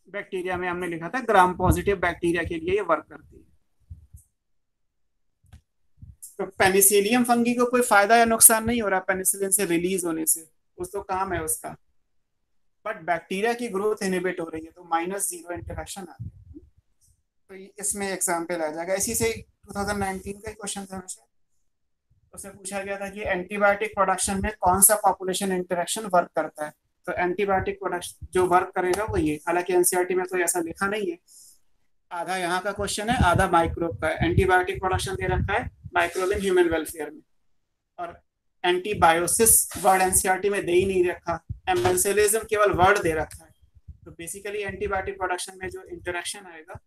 Bacteria में हमने लिखा था ग्राम पॉजिटिव बैक्टीरिया के लिए ये वर्क करती है। तो पेनिसिलियम फंगी को कोई फायदा या नुकसान नहीं हो रहा पेनिसिलिन से रिलीज होने से, उस तो काम है उसका, बट बैक्टीरिया की ग्रोथ इनहिबिट हो रही है, तो -0 इंटरेक्शन आ गया। तो इसमें एग्जाम्पल आ जाएगा। इसी से 2019 का क्वेश्चन था हमेशा, उससे पूछा गया था कि एंटीबायोटिक प्रोडक्शन में कौन सा पॉपुलेशन इंटरेक्शन वर्क करता है। तो एंटीबायोटिक प्रोडक्शन जो वर्क करेगा वो ये, हालांकि एनसीईआरटी में तो ऐसा लिखा नहीं है, आधा यहाँ का क्वेश्चन है आधा माइक्रोब का है। एंटीबायोटिक प्रोडक्शन दे रखा है माइक्रोब इन ह्यूमन वेलफेयर में, और एंटीबायोसिस वर्ड एनसीईआरटी में दे ही नहीं रखा, एमेंसिलिज्म केवल वर्ड दे रखा है। तो बेसिकली एंटीबायोटिक प्रोडक्शन में जो इंटरेक्शन आएगा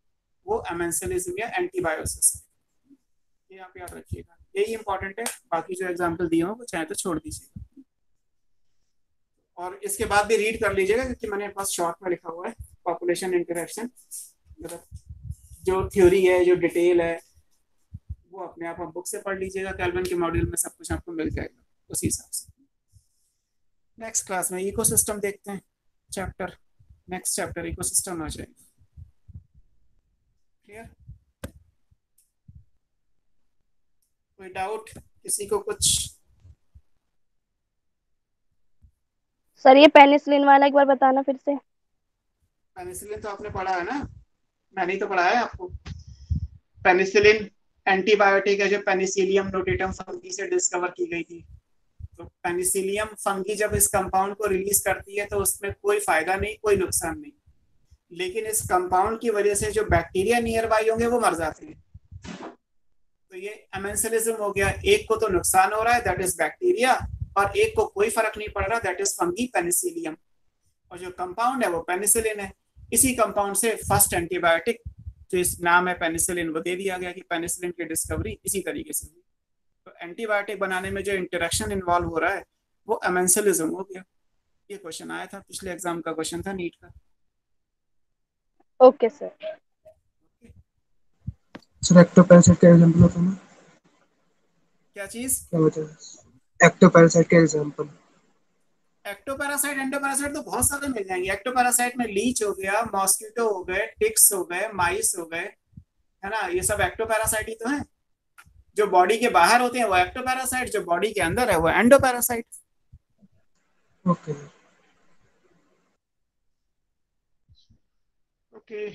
वो एमेंसिलिज्म या एंटीबायोसिस है। ये आप याद रखिएगा, यही इंपॉर्टेंट है। बाकी जो एग्जाम्पल दिए हो वो चाहे तो छोड़ दीजिएगा, और इसके बाद भी रीड कर लीजिएगा क्योंकि मैंने पास शॉर्ट में लिखा हुआ है पॉपुलेशन इंटरेक्शन, मतलब जो थ्योरी है जो डिटेल है वो अपने आप बुक से पढ़ लीजिएगा। कैल्विन के मॉड्यूल में सब कुछ आपको मिल जाएगा उसी हिसाब से। नेक्स्ट क्लास में इकोसिस्टम देखते हैं, चैप्टर नेक्स्ट चैप्टर इकोसिस्टम आ जाएगा। क्लियर? कोई डाउट किसी को कुछ? सर ये पेनिसिलिन वाला एक बार बताना फिर से। पेनिसिलिन तो आपने पढ़ा है ना, मैंने ही तो पढ़ाया है आपको। पेनिसिलिन एंटीबायोटिक है जो पेनिसिलियम नोटेटम फंगी से डिस्कवर की गई थी। तो पेनिसिलियम फंगी जब इस कंपाउंड को रिलीज करती है तो उसमें कोई फायदा नहीं कोई नुकसान नहीं, लेकिन इस कंपाउंड की वजह से जो बैक्टीरिया नियर बाई होंगे वो मर जाते हैं। तो ये एमेंसिलिज्म हो गया, एक को तो नुकसान हो रहा है दैट इज बैक्टीरिया, और एक को कोई फर्क नहीं पड़ रहा दैट इज फंगी पेनिसिलियम, और जो कंपाउंड है वो पेनिसिलिन है। इसी कंपाउंड से फर्स्ट एंटीबायोटिक जो इस नाम है पेनिसिलिन वो दे दिया गया कि पेनिसिलिन की डिस्कवरी इसी तरीके से हुई। तो एंटीबायोटिक बनाने में जो इंटरेक्शन इन्वॉल्व हो रहा है वो एमेंसिलिज्म हो गया। ये क्वेश्चन आया था पिछले एग्जाम का, क्वेश्चन था नीट का। Okay sir. सर एक्टोपैरासाइट का एग्जांपल होता है ना? क्या चीज? क्या होता है एक्टोपैरासाइट का एग्जांपल? एक्टोपैरासाइट एंडोपैरासाइट तो बहुत सारे मिल जाएंगे। एक्टोपैरासाइट में लीच हो गया, मॉस्किटो हो गए, टिक्स हो गए, माइस हो गए, है ना, ये सब एक्टोपैरासाइट ही तो है। जो बॉडी के बाहर होते हैं वो एक्टोपैरासाइट, जो बॉडी के अंदर है वो एंडोपैरासाइट। ओके। ओके।